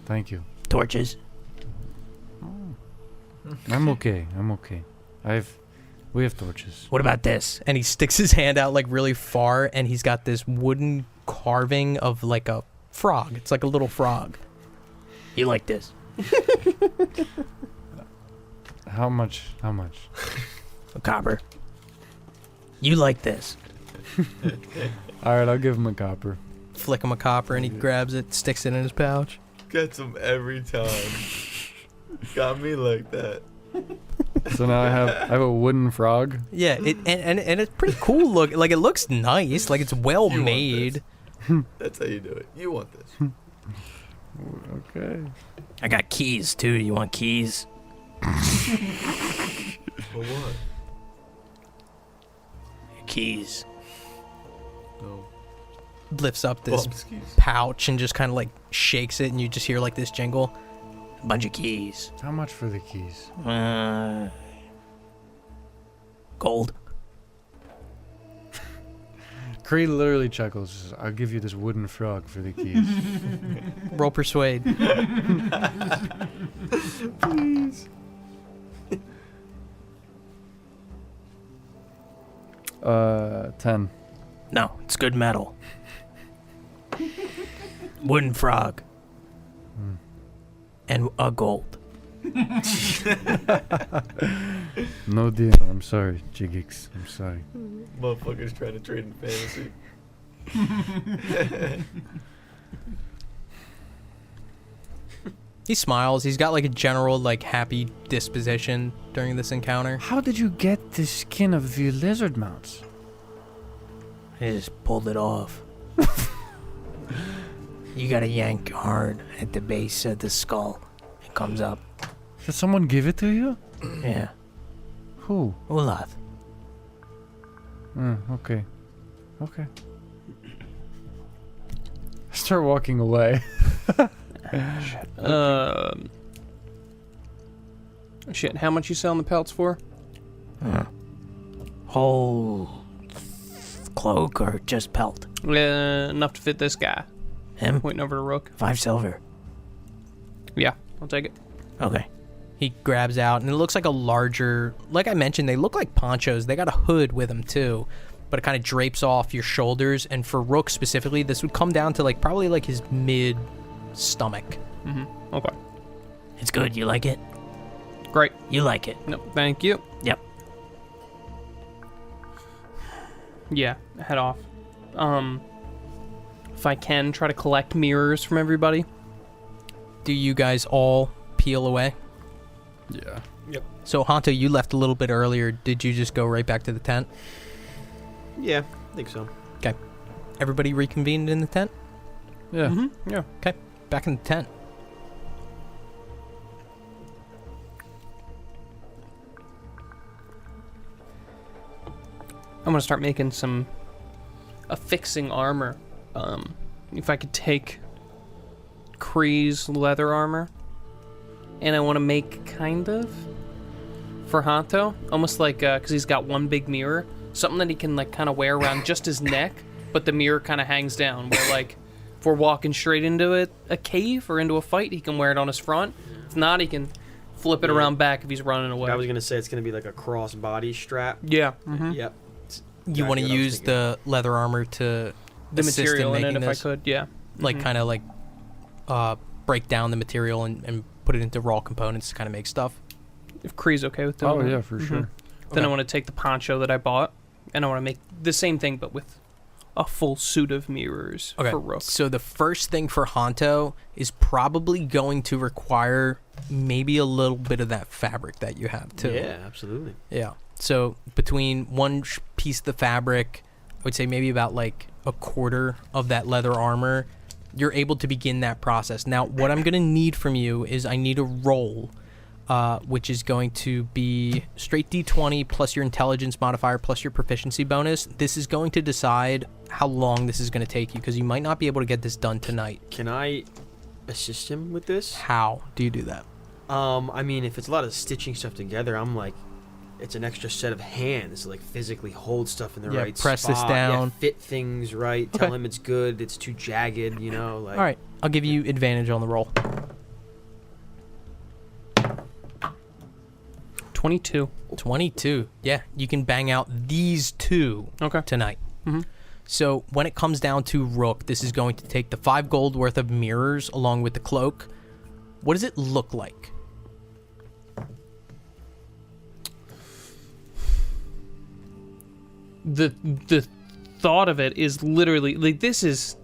S3: Thank you.
S9: torches.
S3: I'm okay. We have torches.
S9: What about this?
S4: And he sticks his hand out like really far, and he's got this wooden carving of like a frog. It's like a little frog.
S9: You like this?
S3: How much?
S9: A copper. You like this?
S3: All right, I'll give him a copper.
S4: Flick him a copper, and he grabs it, sticks it in his pouch.
S8: Gets him every time. Got me like that.
S3: So now I have a wooden frog.
S4: Yeah, and it's pretty cool look. Like it looks nice. Like it's well
S8: You want
S4: made.
S8: That's how you do it. You want this.
S3: Okay.
S9: I got keys, too. You want keys?
S8: For what?
S9: Keys.
S8: No.
S4: Lifts up this
S8: Bump skis.
S4: pouch and just kind of like shakes it, and you just hear like this jingle.
S9: A bunch of keys.
S3: How much for the keys?
S9: Gold.
S3: Cree literally chuckles. Says, I'll give you this wooden frog for the keys.
S4: Roll persuade.
S8: Please.
S3: 10.
S9: No, it's good metal. Wooden frog. And a gold.
S3: No deal. I'm sorry, Jiggix. I'm sorry.
S8: Motherfuckers trying to trade in fantasy.
S4: He smiles. He's got like a general like happy disposition during this encounter.
S3: How did you get the skin of the lizard mounts?
S9: I just pulled it off. You gotta yank hard at the base of the skull. It comes up.
S3: Did someone give it to you?
S9: Yeah.
S3: Who?
S9: Olaf.
S3: Okay. Start walking away.
S6: Shit, how much you selling the pelts for?
S9: Whole cloak or just pelt?
S6: Enough to fit this guy.
S9: Him?
S6: Pointing over to Rook.
S9: 5 silver.
S6: Yeah, I'll take it.
S9: Okay.
S4: He grabs out, and it looks like a larger, like I mentioned, they look like ponchos. They got a hood with them too, but it kind of drapes off your shoulders. And for Rook specifically, this would come down to like probably like his mid stomach.
S6: Mm-hmm. Okay.
S9: It's good. You like it?
S6: Great.
S9: You like it?
S6: No, thank you.
S9: Yep.
S6: Yeah, head off. If I can, try to collect mirrors from everybody.
S4: Do you guys all peel away?
S3: Yeah.
S5: Yep.
S4: So Hanto, you left a little bit earlier. Did you just go right back to the tent?
S5: Yeah, I think so.
S4: Okay. Everybody reconvened in the tent?
S3: Yeah.
S6: Mm-hmm. Yeah.
S4: Okay. Back in the tent.
S6: I'm gonna start making some affixing armor. If I could take Kree's leather armor, and I want to make kind of for Hanto, almost like because he's got one big mirror, something that he can like kind of wear around just his neck, but the mirror kind of hangs down. Where like if we're walking straight into a cave or into a fight, he can wear it on his front. If not, he can flip it around back if he's running away.
S5: I was gonna say it's gonna be like a cross body strap.
S6: Yeah. Mm-hmm.
S5: Yep.
S4: You want to use the leather armor to
S6: The
S4: assist
S6: material in
S4: making
S6: it, if
S4: this?
S6: I could. Yeah.
S4: Like
S6: Mhm.
S4: kind of like break down the material and put it into raw components to kind of make stuff.
S6: If Kree's okay with doing
S3: Oh
S6: that.
S3: yeah, for sure.
S6: Then I
S4: Okay.
S6: want to take the poncho that I bought, and I want to make the same thing, but with a full suit of mirrors
S4: Okay.
S6: for Rook.
S4: So the first thing for Hanto is probably going to require maybe a little bit of that fabric that you have too.
S5: Yeah, absolutely.
S4: Yeah. So between one piece of the fabric, I would say maybe about like a quarter of that leather armor, you're able to begin that process. Now, what I'm going to need from you is I need a roll, which is going to be straight D20 plus your intelligence modifier plus your proficiency bonus. This is going to decide how long this is going to take you because you might not be able to get this done tonight.
S5: Can I assist him with this?
S4: How do you do that?
S5: I mean, if it's a lot of stitching stuff together, I'm like, it's an extra set of hands to like physically hold stuff in the
S4: Yeah,
S5: right
S4: press
S5: spot.
S4: this down.
S5: Yeah, fit things right.
S4: Okay.
S5: Tell him it's good. It's too jagged, you know. Like,
S4: All right. I'll give you advantage on the roll.
S6: 22.
S4: 22. Yeah, you can bang out these two
S6: Okay.
S4: tonight.
S6: Mhm.
S4: So when it comes down to Rook, this is going to take the 5 gold worth of mirrors along with the cloak. What does it look like?
S6: The thought of it is literally like this is,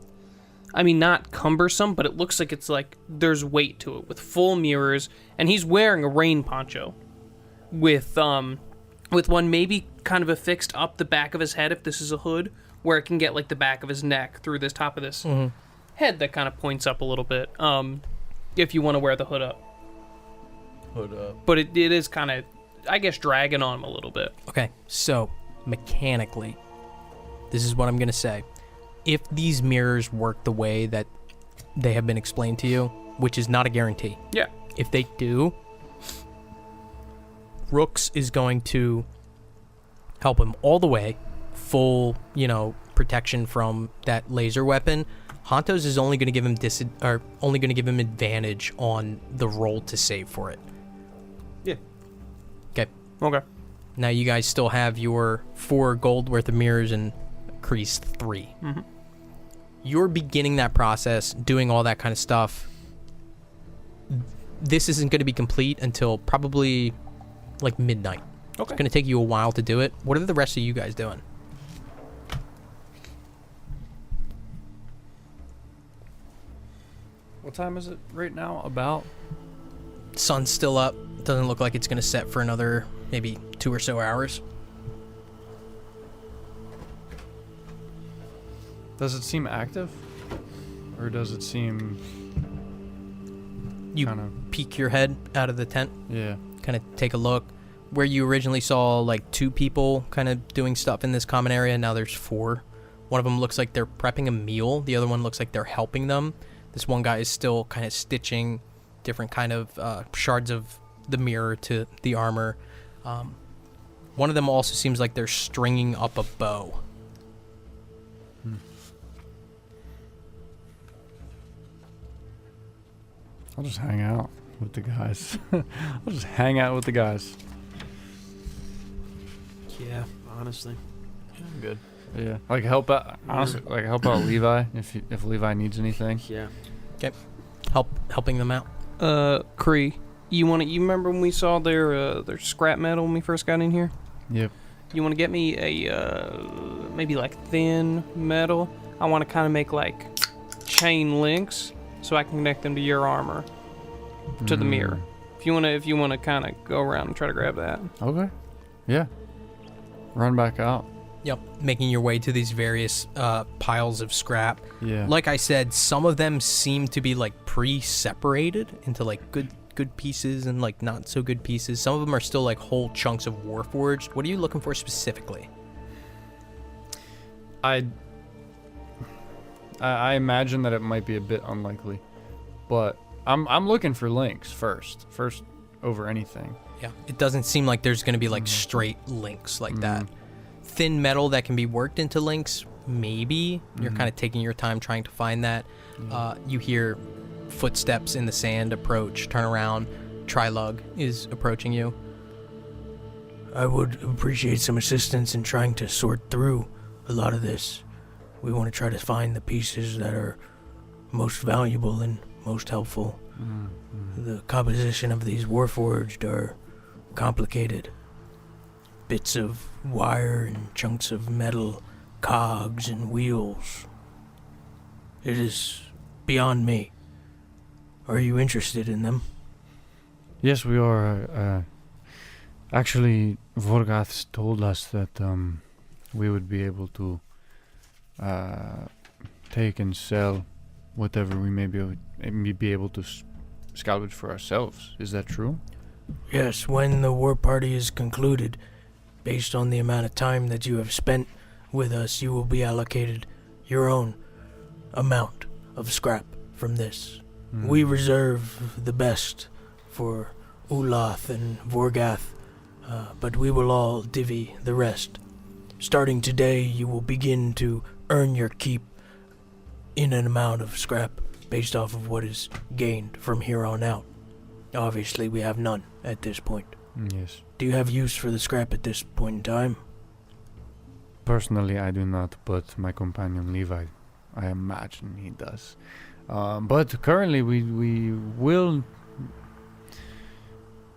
S6: I mean, not cumbersome, but it looks like it's like there's weight to it with full mirrors, and he's wearing a rain poncho with one maybe kind of affixed up the back of his head if this is a hood, where it can get like the back of his neck through this top of this head that kind of points up a little bit. If you want to wear the hood up, but it is kind of, I guess, dragging on him a little bit.
S4: Okay, so mechanically, this is what I'm going to say. If these mirrors work the way that they have been explained to you, which is not a guarantee.
S6: Yeah.
S4: If they do, Rooks is going to help him all the way, full, protection from that laser weapon. Hanto's is only going to give him advantage on the roll to save for it.
S5: Yeah.
S6: Okay.
S4: Now you guys still have your 4 gold worth of mirrors and Kree's 3.
S6: Mm-hmm.
S4: You're beginning that process, doing all that kind of stuff. This isn't going to be complete until probably like midnight.
S6: Okay.
S4: It's going to take you a while to do it. What are the rest of you guys doing?
S3: What time is it right now? About?
S4: Sun's still up. Doesn't look like it's going to set for another maybe 2 or so hours.
S3: Does it seem active? Or does it seem
S4: You
S3: kind of...
S4: peek your head out of the tent,
S3: Yeah.
S4: kind of take a look. Where you originally saw like 2 people kind of doing stuff in this common area, now there's 4. One of them looks like they're prepping a meal. The other one looks like they're helping them. This one guy is still kind of stitching different kind of shards of the mirror to the armor. One of them also seems like they're stringing up a bow.
S3: I'll just hang out with the guys. I'll just hang out with the guys.
S5: Yeah, honestly. I'm good.
S3: Yeah, like help out. Honestly, like help out Levi if Levi needs anything.
S5: Yeah.
S4: Helping them out.
S6: Cree, you remember when we saw their scrap metal when we first got in here?
S3: Yep.
S6: You want to get me a maybe like thin metal? I want to kind of make like chain links so I can connect them to your armor, to the mirror. If you wanna kind of go around and try to grab that.
S3: Okay. Yeah. Run back out.
S4: Yep, making your way to these various piles of scrap.
S3: Yeah.
S4: Like I said, some of them seem to be like pre-separated into like good pieces and like not so good pieces. Some of them are still like whole chunks of Warforged. What are you looking for specifically?
S3: I imagine that it might be a bit unlikely, but I'm looking for links first over anything.
S4: Yeah, it doesn't seem like there's going to be like straight links like that. Thin metal that can be worked into links, maybe. You're kind of taking your time trying to find that. You hear footsteps in the sand approach, turn around. Trilug is approaching you.
S2: I would appreciate some assistance in trying to sort through a lot of this. We want to try to find the pieces that are most valuable and most helpful. The composition of these Warforged are complicated. Bits of wire and chunks of metal, cogs and wheels. It is beyond me. Are you interested in them?
S3: Yes, we are. Actually, Vorgath told us that we would be able to take and sell whatever we may be able to salvage for ourselves. Is that true?
S2: Yes, when the war party is concluded, based on the amount of time that you have spent with us, you will be allocated your own amount of scrap from this. We reserve the best for Ulath and Vorgath, but we will all divvy the rest. Starting today, you will begin to earn your keep in an amount of scrap based off of what is gained from here on out. Obviously, we have none at this point.
S3: Yes.
S2: Do you have use for the scrap at this point in time?
S3: Personally, I do not, but my companion Levi, I imagine he does. But currently,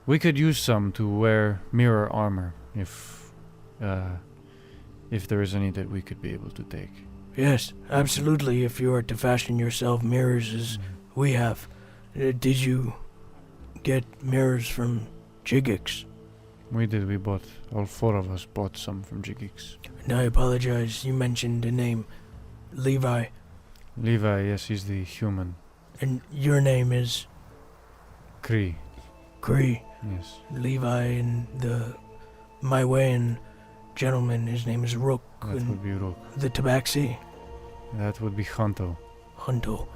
S3: we could use some to wear mirror armor if there is any that we could be able to take.
S2: Yes, absolutely. If you are to fashion yourself mirrors as we have, did you get mirrors from Jigix?
S3: We did. We bought, all four of us bought some from Jigix.
S2: And I apologize, you mentioned a name, Levi.
S3: Levi, yes, he's the human.
S2: And your name is?
S3: Kree.
S2: Kree.
S3: Yes.
S2: Levi and the Maiwayan gentleman, his name is Rook.
S3: That would be Rook.
S2: The Tabaxi?
S3: That would be Hunto.
S2: Hunto.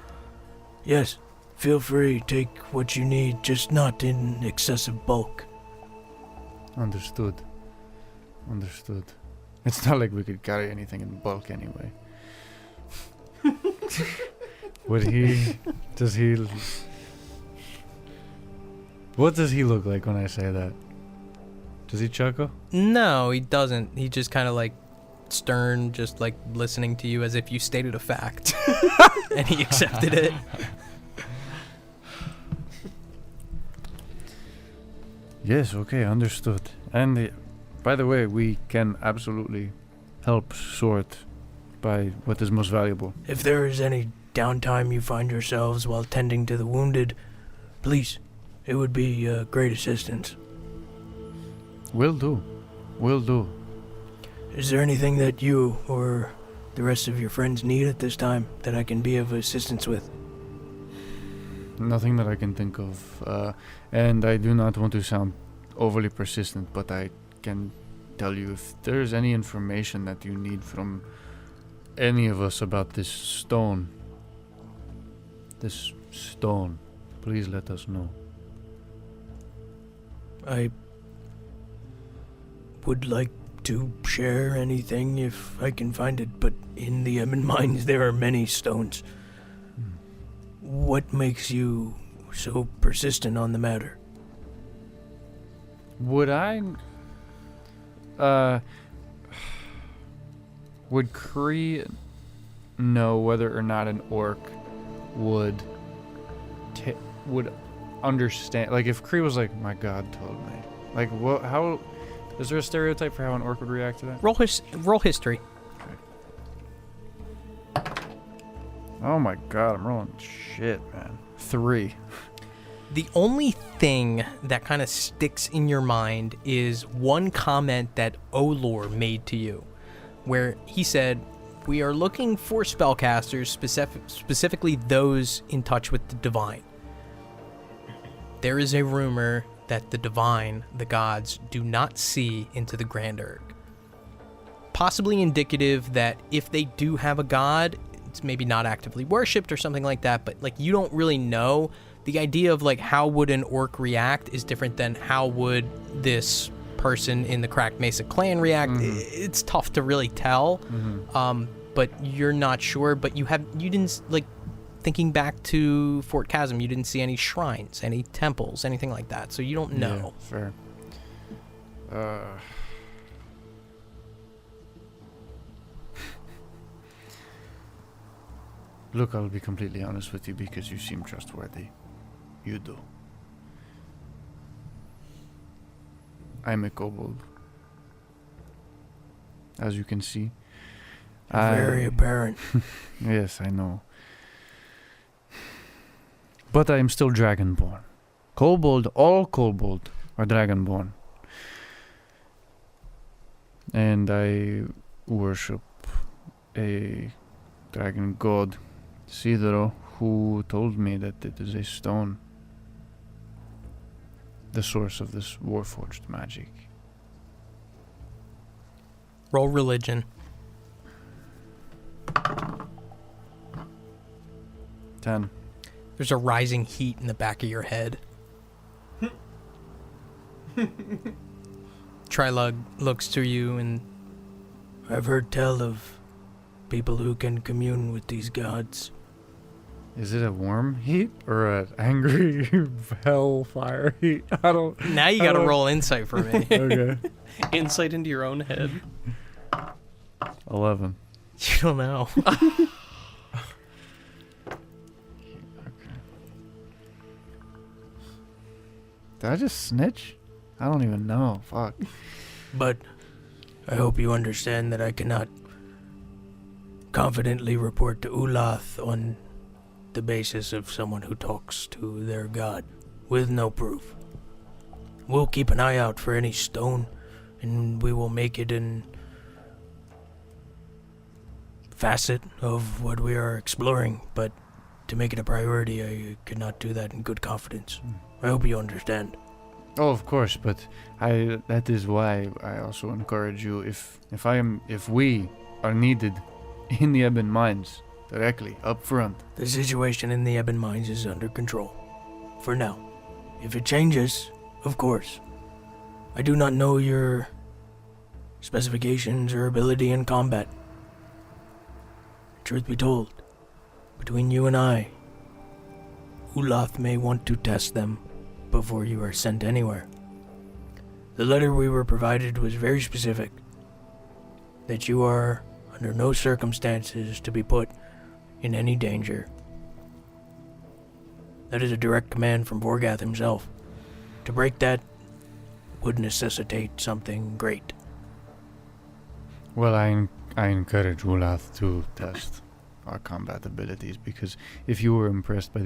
S2: Yes, feel free, take what you need, just not in excessive bulk.
S3: Understood. It's not like we could carry anything in bulk anyway. What does he look like when I say that? Does he chuckle?
S4: No, he doesn't. He just kind of like stern, just like listening to you as if you stated a fact. And he accepted it.
S3: Yes, okay, understood. And by the way, we can absolutely help sort by what is most valuable.
S2: If there is any downtime you find yourselves while tending to the wounded, please, it would be a great assistance.
S3: Will do.
S2: Is there anything that you or the rest of your friends need at this time that I can be of assistance with?
S3: Nothing that I can think of. And I do not want to sound overly persistent, but I can tell you if there's any information that you need from any of us about this stone, please let us know.
S2: I would like to share anything if I can find it, but in the Ebon Mines there are many stones. What makes you so persistent on the matter?
S3: Would Kree know whether or not an orc would understand? Like, if Kree was like, "My God told me," like, what? How is there a stereotype for how an orc would react to that?
S4: Roll history.
S3: Oh my God, I'm rolling shit, man. 3.
S4: The only thing that kind of sticks in your mind is one comment that Olor made to you, where he said, "We are looking for spellcasters, specifically those in touch with the divine. There is a rumor that the divine, the gods, do not see into the Grand Urg. Possibly indicative that if they do have a god, it's maybe not actively worshipped or something like that, but like you don't really know. The idea of like how would an orc react is different than how would this person in the Cracked Mesa clan react. It's tough to really tell, but you're not sure. But you didn't, like, thinking back to Fort Chasm, you didn't see any shrines, any temples, anything like that, so you don't know.
S3: Yeah, fair. Look, I'll be completely honest with you because you seem trustworthy. You do. I'm a kobold. As you can see.
S2: Very apparent.
S3: Yes, I know. But I am still dragonborn. Kobold, all kobold are dragonborn. And I worship a dragon god, Sidro, who told me that it is a stone, the source of this warforged magic.
S4: Roll religion.
S3: 10.
S4: There's a rising heat in the back of your head. Trilug looks to you and...
S2: I've heard tell of people who can commune with these gods.
S3: Is it a warm heat or an angry hellfire heat? I don't...
S4: Now you gotta roll insight for me.
S3: Okay.
S6: Insight into your own head.
S3: 11.
S4: You don't know.
S3: Did I just snitch? I don't even know. Fuck.
S2: But I hope you understand that I cannot confidently report to Ulath on the basis of someone who talks to their god with no proof. We'll keep an eye out for any stone, and we will make it an facet of what we are exploring, but to make it a priority, I cannot do that in good confidence. I hope you understand.
S3: Oh, of course, but that is why I also encourage you, if we are needed in the Ebon Mines directly up front.
S2: The situation in the Ebon Mines is under control for now. If it changes, of course. I do not know your specifications or ability in combat. Truth be told, between you and I, Ulath may want to test them before you are sent anywhere. The letter we were provided was very specific, that you are under no circumstances to be put in any danger. That is a direct command from Vorgath himself. To break that would necessitate something great.
S3: Well, I encourage Ulath to test our combat abilities, because if you were impressed by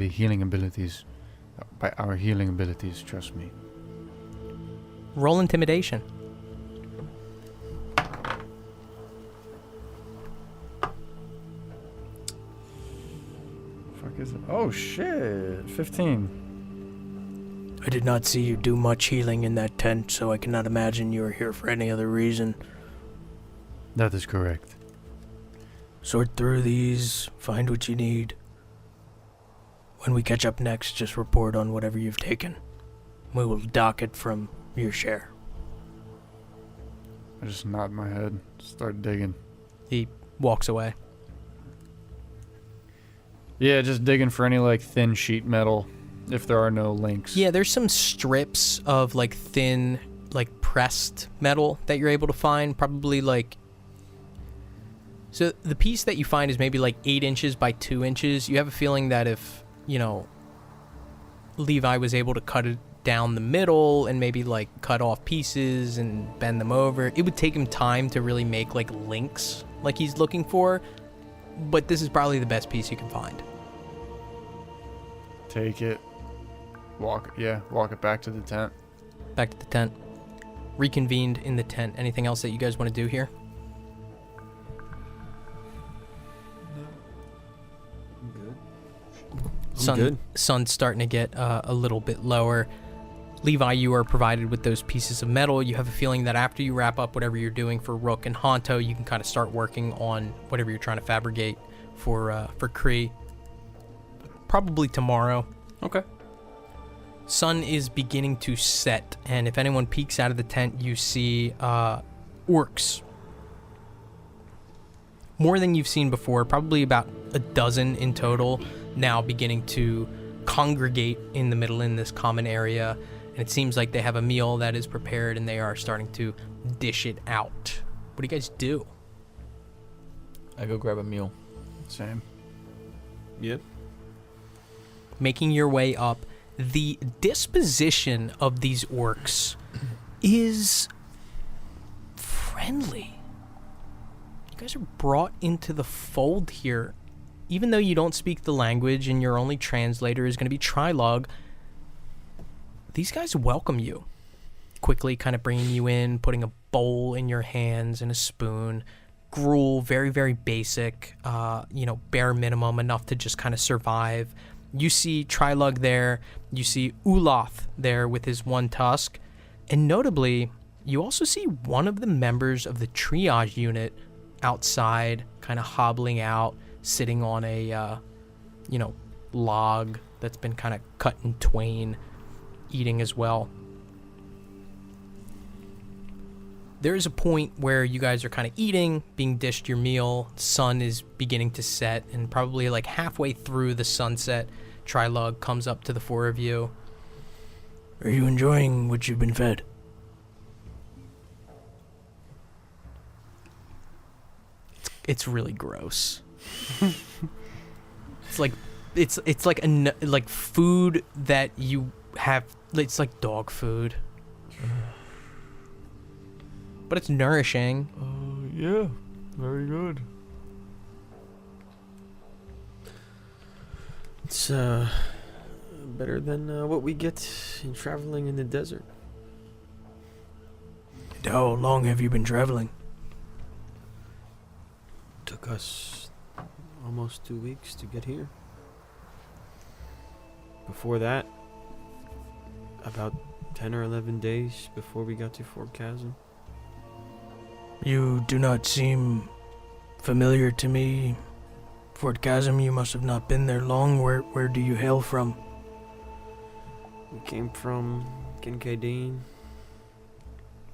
S3: our healing abilities, trust me.
S4: Roll intimidation.
S3: Fuck is it? Oh shit! 15.
S2: I did not see you do much healing in that tent, so I cannot imagine you are here for any other reason.
S3: That is correct.
S2: sort through these, find what you need. When we catch up next, just report on whatever you've taken. We will dock it from your share.
S3: I just nod my head, start digging.
S4: He walks away.
S3: Yeah, just digging for any like thin sheet metal, if there are no links.
S4: Yeah, there's some strips of like thin, like pressed metal that you're able to find. Probably like. So the piece that you find is maybe like 8 inches by 2 inches. You have a feeling that if, Levi was able to cut it down the middle and maybe like cut off pieces and bend them over, it would take him time to really make like links like he's looking for. But this is probably the best piece you can find.
S3: Take it. Walk it back to the tent.
S4: Back to the tent. Reconvened in the tent. Anything else that you guys want to do here? Sun's starting to get a little bit lower. Levi, you are provided with those pieces of metal. You have a feeling that after you wrap up whatever you're doing for Rook and Honto, you can kind of start working on whatever you're trying to fabricate for Kree. Probably tomorrow.
S6: Okay.
S4: Sun is beginning to set, and if anyone peeks out of the tent, you see orcs. More than you've seen before, probably about a dozen in total, now beginning to congregate in the middle in this common area. And it seems like they have a meal that is prepared and they are starting to dish it out. What do you guys do?
S8: I go grab a meal.
S3: Same.
S5: Yep.
S4: Making your way up, the disposition of these orcs is friendly. You guys are brought into the fold here. Even though you don't speak the language and your only translator is going to be Trilog, these guys welcome you. Quickly kind of bringing you in, putting a bowl in your hands and a spoon. Gruel, very, very basic, bare minimum, enough to just kind of survive. You see Trilug there. You see Uloth there with his one tusk. And notably, you also see one of the members of the triage unit outside, kind of hobbling out, sitting on a, log that's been kind of cut in twain, eating as well. There is a point where you guys are kind of eating, being dished your meal. Sun is beginning to set, and probably like halfway through the sunset, Trilug comes up to the four of you.
S2: Are you enjoying what you've been fed?
S4: It's really gross. It's like food that you have. It's like dog food, but it's nourishing.
S7: Yeah, very good.
S5: It's better than what we get in traveling in the desert.
S2: How long have you been traveling?
S5: Took us almost 2 weeks to get here. Before that, about 10 or 11 days before we got to Fort Chasm.
S2: You do not seem familiar to me. Fort Chasm, you must have not been there long. Where do you hail from?
S5: We came from Kincaidine.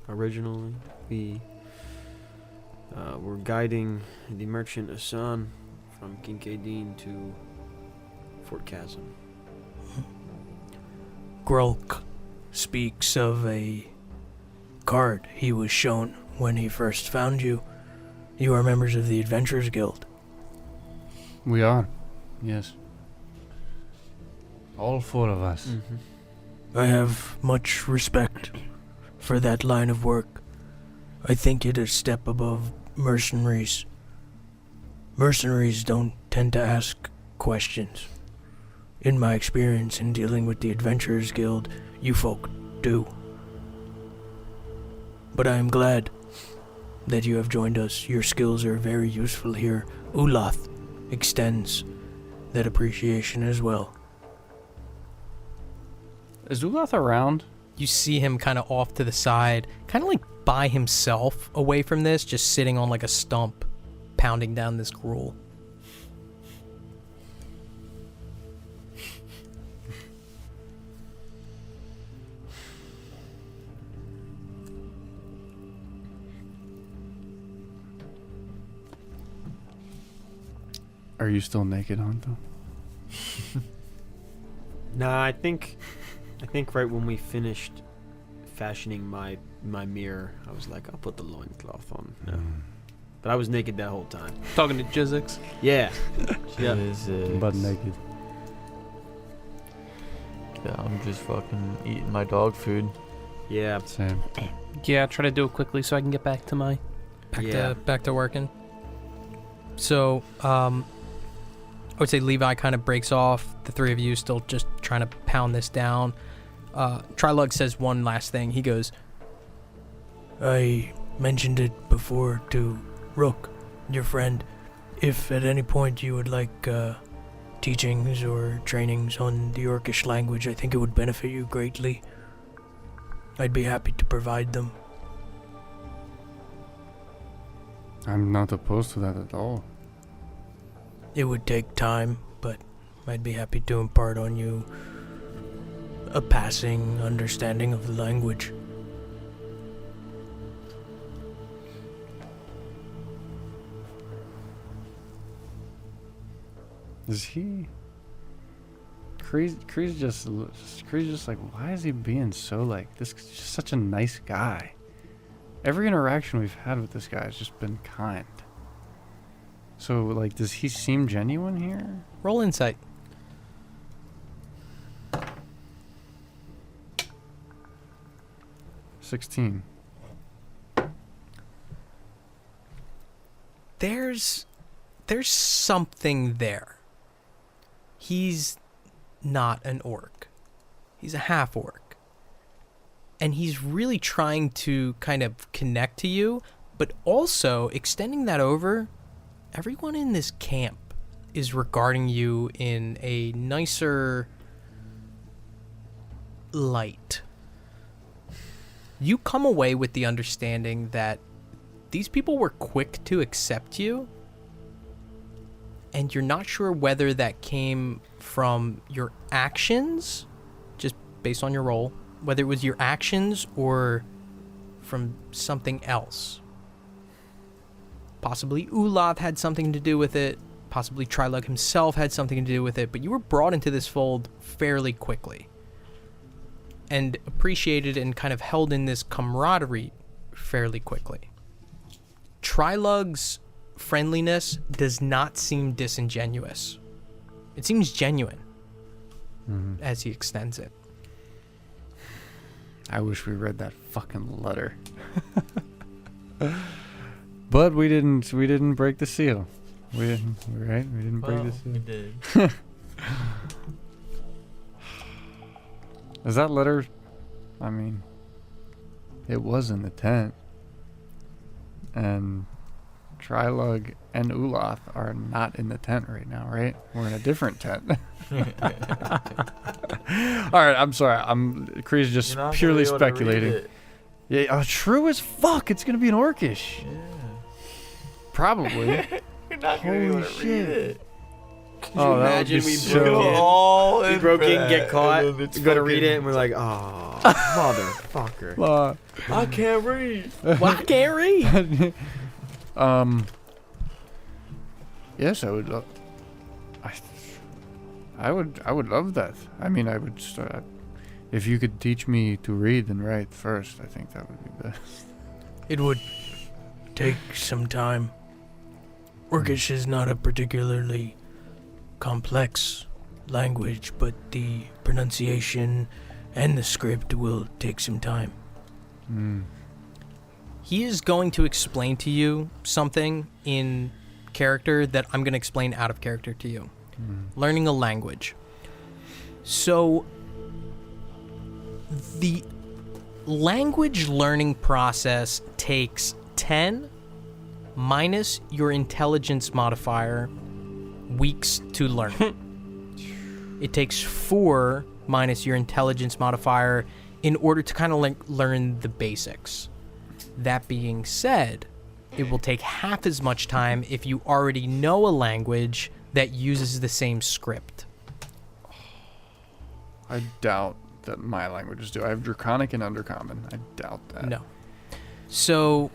S5: Originally, we were guiding the merchant Asan from Kincaidine to Fort Chasm.
S2: Grulk speaks of a card he was shown when he first found you. You are members of the Adventurers Guild.
S3: We are. Yes. All four of us.
S5: Mm-hmm.
S2: I have much respect for that line of work. I think it is a step above mercenaries. Mercenaries don't tend to ask questions. In my experience in dealing with the Adventurers Guild, you folk do. But I am glad that you have joined us. Your skills are very useful here. Uloth extends that appreciation as well.
S3: Is Uloth around?
S4: You see him kind of off to the side, kind of like by himself away from this, just sitting on like a stump. pounding down this gruel.
S3: Are you still naked, Honto?
S5: Nah, I think right when we finished fashioning my mirror, I was like, I'll put the loincloth on. No. But I was naked that whole time.
S6: Talking to Jizzix.
S5: Yeah. Yeah.
S3: Butt naked.
S8: Yeah, I'm just fucking eating my dog food.
S5: Yeah.
S3: Same.
S6: Yeah, try to do it quickly so I can get back to my.
S4: Back to working. So, I would say Levi kind of breaks off. The three of you still just trying to pound this down. Trilug says one last thing. He goes,
S2: I mentioned it before to Rook, your friend. If at any point you would like teachings or trainings on the Orcish language, I think it would benefit you greatly. I'd be happy to provide them.
S3: I'm not opposed to that at all.
S2: It would take time, but I'd be happy to impart on you a passing understanding of the language.
S3: Is he? Kree's just like, why is he being so like this? He's just such a nice guy. Every interaction we've had with this guy has just been kind. So, like, does he seem genuine here?
S4: roll insight.
S3: $16.
S4: There's something there. He's not an orc. He's a half orc. And he's really trying to kind of connect to you, but also extending that over, everyone in this camp is regarding you in a nicer light. You come away with the understanding that these people were quick to accept you, and you're not sure whether that came from your actions, just based on your role, whether it was your actions or from something else. Possibly Ulath had something to do with it, possibly Trilug himself had something to do with it, but you were brought into this fold fairly quickly and appreciated and kind of held in this camaraderie fairly quickly. Trilug's friendliness does not seem disingenuous. It seems genuine as he extends it.
S3: I wish we read that fucking letter. But we didn't break the seal. We didn't, right? We didn't break the seal.
S8: We did.
S3: Is that letter? I mean, it was in the tent. And Trilug and Ulath are not in the tent right now, right? We're in a different tent. Alright, I'm sorry. Kree's just purely speculating. Yeah, true as fuck. It's gonna be an Orcish.
S8: Yeah.
S3: Probably.
S8: You're not gonna
S3: Holy
S8: be able to
S3: shit.
S8: read it.
S3: Oh, that would be
S5: imagine we
S3: so...
S5: broke in?
S8: all
S5: We
S8: in
S5: broke
S8: for
S5: in,
S8: that,
S5: get caught,
S8: and then it's
S5: go to read
S8: fucking-
S5: it, and we're like, oh, motherfucker.
S8: I can't read.
S4: Why can't read?
S3: Yes, I would love. I would love that. I mean, I would start. If you could teach me to read and write first, I think that would be best.
S2: It would take some time. Orcish is not a particularly complex language, but the pronunciation and the script will take some time.
S4: He is going to explain to you something in character that I'm going to explain out of character to you. Learning a language. So, the language learning process takes 10 minus your intelligence modifier weeks to learn. It takes 4 minus your intelligence modifier in order to kind of like learn the basics. That being said, It will take half as much time if you already know a language that uses the same script.
S3: I doubt that my languages do. I have Draconic and Undercommon. I doubt that.
S4: No. So,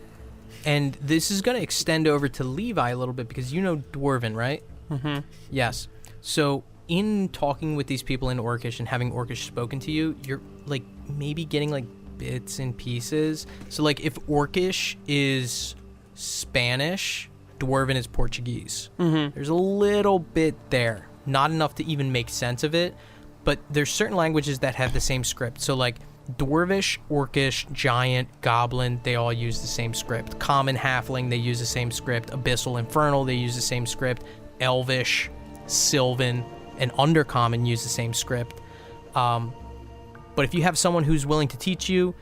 S4: and this is going to extend over to Levi a little bit because you know Dwarven, right?
S6: Mm-hmm.
S4: Yes. So, in talking with these people in Orcish and having Orcish spoken to you, you're like maybe getting like bits and pieces. So, like if Orcish is Spanish, Dwarven is Portuguese.
S6: Mm-hmm.
S4: There's a little bit there, not enough to even make sense of it, but there's certain languages that have the same script. So, like Dwarvish, Orcish, Giant, Goblin, they all use the same script. Common, Halfling, they use the same script. Abyssal, Infernal, they use the same script. Elvish, Sylvan, and Undercommon use the same script. But if you have someone who's willing to teach you,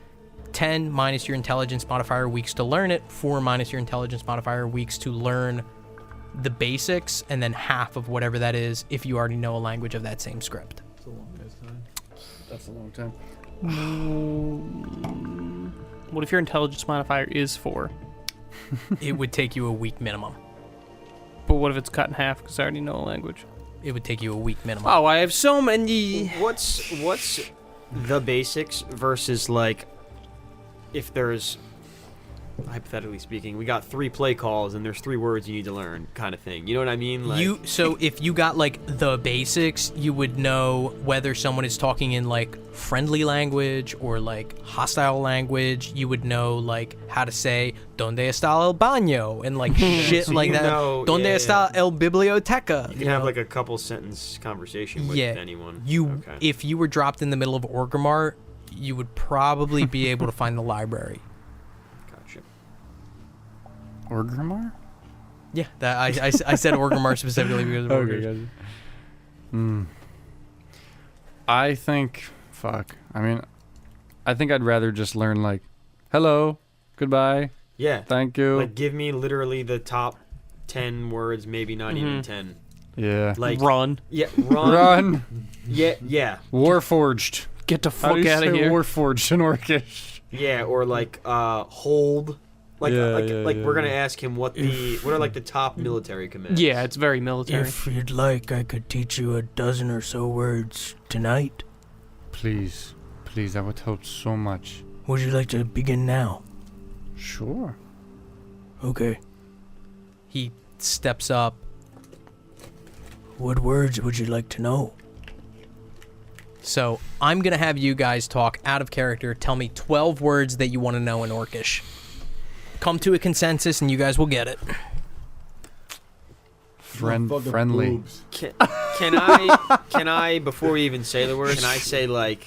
S4: 10 minus your intelligence modifier weeks to learn it, 4 minus your intelligence modifier weeks to learn the basics, and then half of whatever that is if you already know a language of that same script.
S7: It's a long ass time.
S3: That's a long time.
S6: What if your intelligence modifier is 4?
S4: It would take you a week minimum.
S6: But what if it's cut in half because I already know a language?
S4: It would take you a week minimum.
S6: Oh, I have so many.
S5: What's the basics versus like if there's, hypothetically speaking, we got 3 play calls and there's 3 words you need to learn, kind of thing. You know what I mean? Like,
S4: So if you got like the basics, you would know whether someone is talking in like friendly language or like hostile language. You would know like how to say "Donde está el baño" and like shit
S5: So
S4: like
S5: you
S4: that.
S5: know-
S4: "Donde
S5: yeah,
S4: está el biblioteca?"
S5: you can have like a couple sentence conversation with anyone. Okay.
S4: If you were dropped in the middle of Orgrimmar, you would probably be able to find the library.
S5: Gotcha.
S3: Orgrimmar?
S4: Yeah, that I said Orgrimmar specifically because of Orgrimmar.
S3: Okay, gotcha. I think, I think I'd rather just learn like, hello, goodbye,
S5: Yeah.
S3: thank you.
S5: Like, give me literally the top 10 words, maybe not even 10.
S3: Yeah.
S5: Like,
S6: Run.
S5: yeah, run.
S3: Run.
S5: Yeah.
S3: Warforged.
S6: Get the
S3: How
S6: fuck
S3: do you
S6: out
S3: say
S6: of here.
S3: Warforged in Orcish?
S5: Yeah, or like hold. Like
S3: Yeah,
S5: like
S3: yeah,
S5: we're
S3: yeah.
S5: gonna ask him what are like the top military commands.
S6: Yeah, it's very military.
S9: If you'd like, I could teach you a dozen or so words tonight.
S3: Please, that would help so much.
S9: Would you like to begin now?
S3: Sure.
S9: Okay.
S4: He steps up.
S9: What words would you like to know?
S4: So I'm going to have you guys talk out of character. Tell me 12 words that you want to know in Orcish. Come to a consensus and you guys will get it.
S3: Friendly.
S5: Can I before we even say the word, can I say like,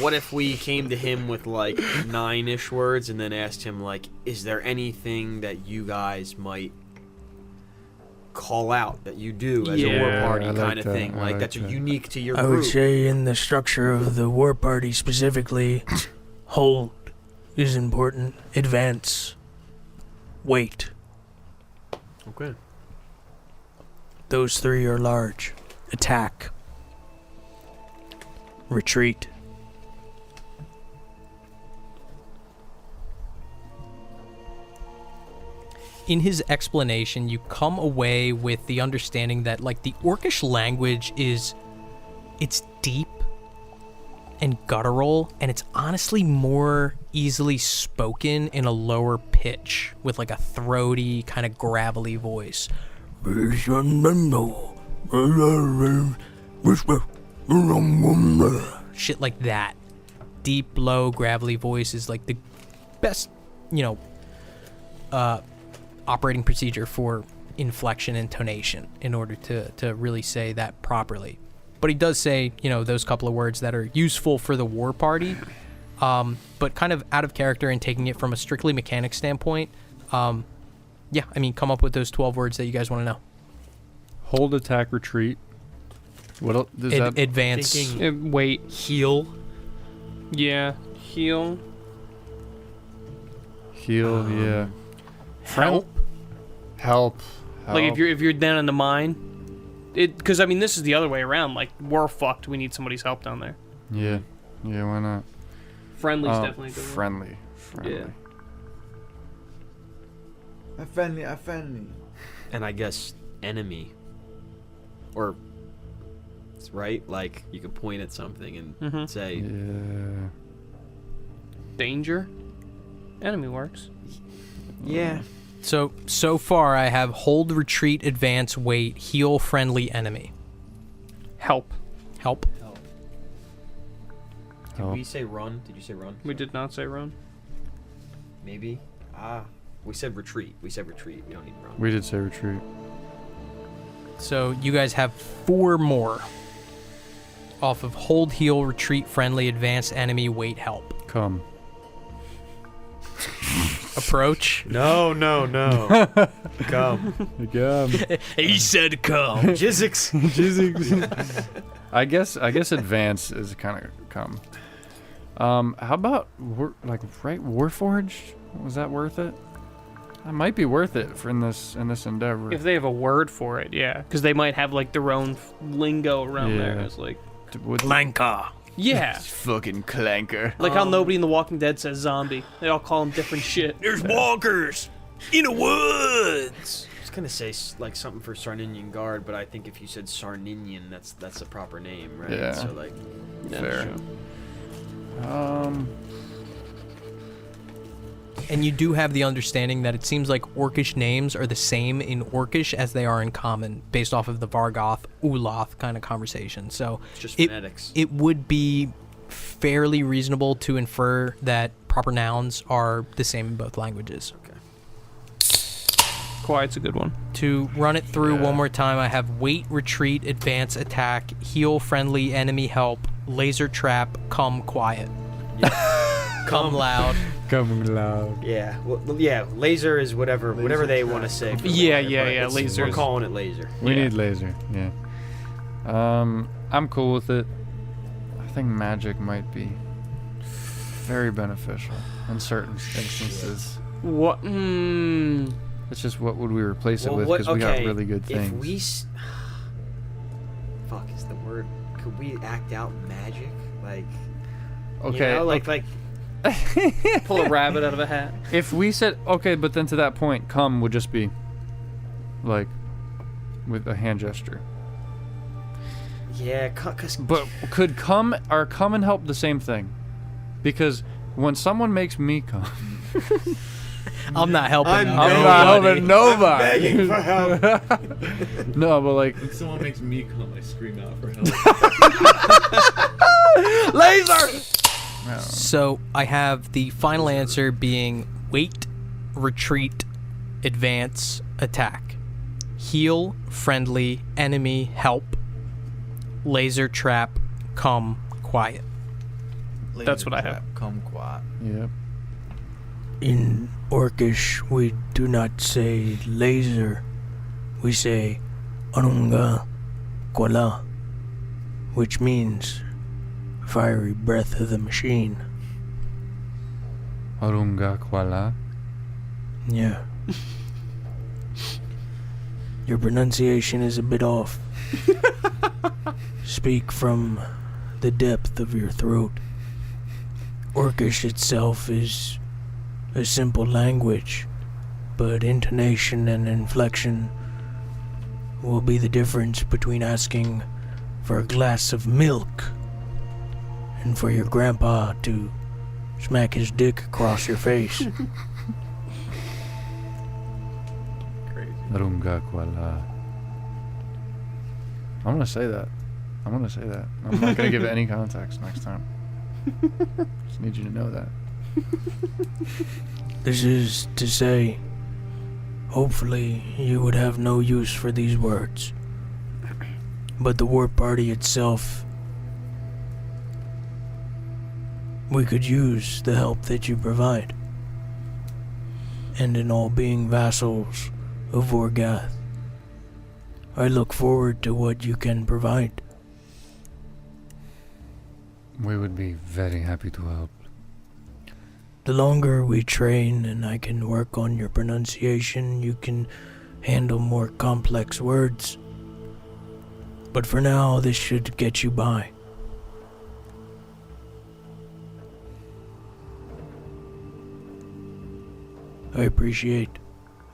S5: what if we came to him with like 9-ish words and then asked him like, is there anything that you guys might call out that you do as a war
S6: Yeah,
S5: party
S3: I like
S5: kind of
S3: that.
S5: thing,
S3: I
S5: like
S3: like
S5: that's
S3: that.
S5: unique to your
S9: I
S5: group?
S9: would say in the structure of the war party specifically, hold is important. Advance. Wait.
S5: Okay.
S9: Those 3 are large. Attack. Retreat.
S4: In his explanation, you come away with the understanding that like the Orcish language it's deep and guttural, and it's honestly more easily spoken in a lower pitch with like a throaty, kind of gravelly voice. Shit like that. Deep, low, gravelly voice is like the best, operating procedure for inflection and tonation in order to really say that properly. But he does say, those couple of words that are useful for the war party, but kind of out of character and taking it from a strictly mechanic standpoint. Come up with those 12 words that you guys want to know.
S3: Hold, attack, retreat. What else? Does that?
S4: Advance.
S5: Thinking-
S6: Wait.
S5: Heal.
S6: Yeah. Heal.
S3: Heal, yeah.
S6: Help.
S3: Help.
S6: Like if you're down in the mine, because this is the other way around. Like we're fucked. We need somebody's help down there.
S3: Yeah, why not?
S6: Friendly's definitely a good one.
S3: friendly.
S6: Yeah.
S8: Afenli.
S5: And I guess enemy. Or, right? Like, you could point at something and say,
S3: Yeah.
S6: Danger. Enemy works.
S5: yeah.
S4: So far I have hold, retreat, advance, wait, heal, friendly, enemy.
S6: Help.
S4: Help.
S5: Did
S3: Oh.
S5: we say run? Did you say run?
S6: We did not say run.
S5: Maybe. We said retreat. We don't need run.
S3: We did say retreat.
S4: So you guys have 4 more. Off of hold, heal, retreat, friendly, advance, enemy, wait, help.
S3: Come.
S4: Approach.
S5: No. Come.
S3: Come.
S4: He said come.
S5: Jizzix.
S3: I guess advance is kind of come. How about Warforged? Was that worth it? That might be worth it for in this endeavor.
S6: If they have a word for it, yeah, because they might have like their own lingo around there.
S3: Yeah.
S6: It's like,
S9: Clanker.
S6: yeah,
S3: fucking clanker.
S6: like how nobody in The Walking Dead says zombie. They all call them different shit.
S9: There's walkers in the woods.
S5: I was gonna say like something for Sarninian Guard, but I think if you said Sarninian, that's the proper name, right?
S3: Yeah.
S5: So like,
S6: Yeah,
S3: Fair.
S6: sure.
S4: And you do have the understanding that it seems like Orcish names are the same in Orcish as they are in Common, based off of the Vargoth, Ulath kind of conversation. So
S5: it's just phonetics.
S4: it would be fairly reasonable to infer that proper nouns are the same in both languages.
S6: Quiet's a good one.
S4: To run it through
S3: Yeah.
S4: one more time, I have wait, retreat, advance, attack, heal, friendly, enemy, help, laser trap, come, quiet. Come loud.
S3: Coming loud.
S5: Yeah. Well, yeah. Laser is whatever they want to say. for
S6: Yeah,
S5: laser,
S6: yeah,
S5: but
S6: yeah,
S5: it's-
S6: laser
S5: We're
S6: is-
S5: calling it laser.
S3: We
S6: Yeah.
S3: need laser. Yeah. I'm cool with it. I think magic might be very beneficial in certain instances.
S6: What?
S3: It's just what would we replace it
S5: Well,
S3: with?
S5: what-
S3: Because we got
S5: okay,
S3: really good things.
S5: If we, fuck is the word? Could we act out magic? Like,
S3: okay,
S5: you know, like
S6: Pull a rabbit out of a hat.
S3: if we said okay, but then to that point, come would just be like with a hand gesture.
S5: yeah, cause
S3: But could come and help the same thing? Because when someone makes me come,
S4: I'm not helping.
S5: I'm
S3: I'm
S5: begging.
S3: not
S5: begging
S3: helping nobody.
S5: for help.
S3: No, but like
S7: When someone makes me come, I scream out for help.
S5: Laser.
S4: So I have the final answer being wait, retreat, advance, attack, heal, friendly, enemy, help, laser trap, come, quiet.
S6: That's what I have.
S8: Come quiet.
S3: Yep.
S9: In Orcish, we do not say laser. We say Arunga Kwala, which means fiery breath of the machine.
S3: Arunga Kwala.
S9: Yeah. Your pronunciation is a bit off. Speak from the depth of your throat. Orcish itself is a simple language, but intonation and inflection will be the difference between asking for a glass of milk and for your grandpa to smack his dick across your face.
S3: Arunga Kwala. I'm gonna say that. I'm not gonna give it any context next time. Just need you to know that.
S9: This is to say, hopefully you would have no use for these words. But the war party itself, we could use the help that you provide. And in all being vassals of Vorgath, I look forward to what you can provide.
S3: We would be very happy to help.
S9: The longer we train and I can work on your pronunciation, you can handle more complex words. But for now, this should get you by. I appreciate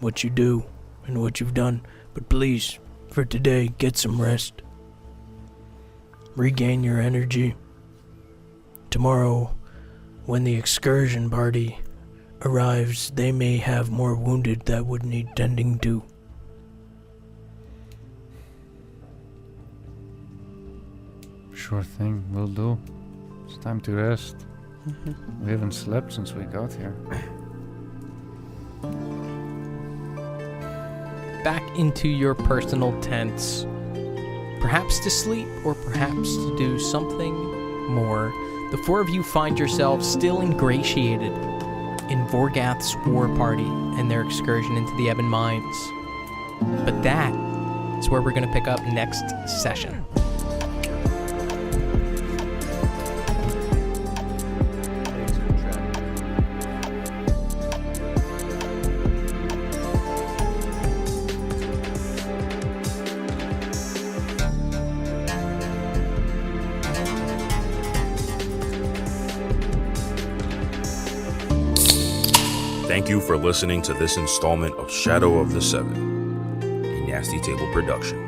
S9: what you do and what you've done. But please, for today, get some rest. Regain your energy. Tomorrow, when the excursion party arrives, they may have more wounded that would need tending to.
S3: Sure thing, will do. It's time to rest. We haven't slept since we got here.
S4: Back into your personal tents, perhaps to sleep or perhaps to do something more. The four of you find yourselves still ingratiated in Vorgath's war party and their excursion into the Ebon Mines. But that is where we're going to pick up next session.
S1: Thank you for listening to this installment of Shadow of the Seven, a Nasty Table production.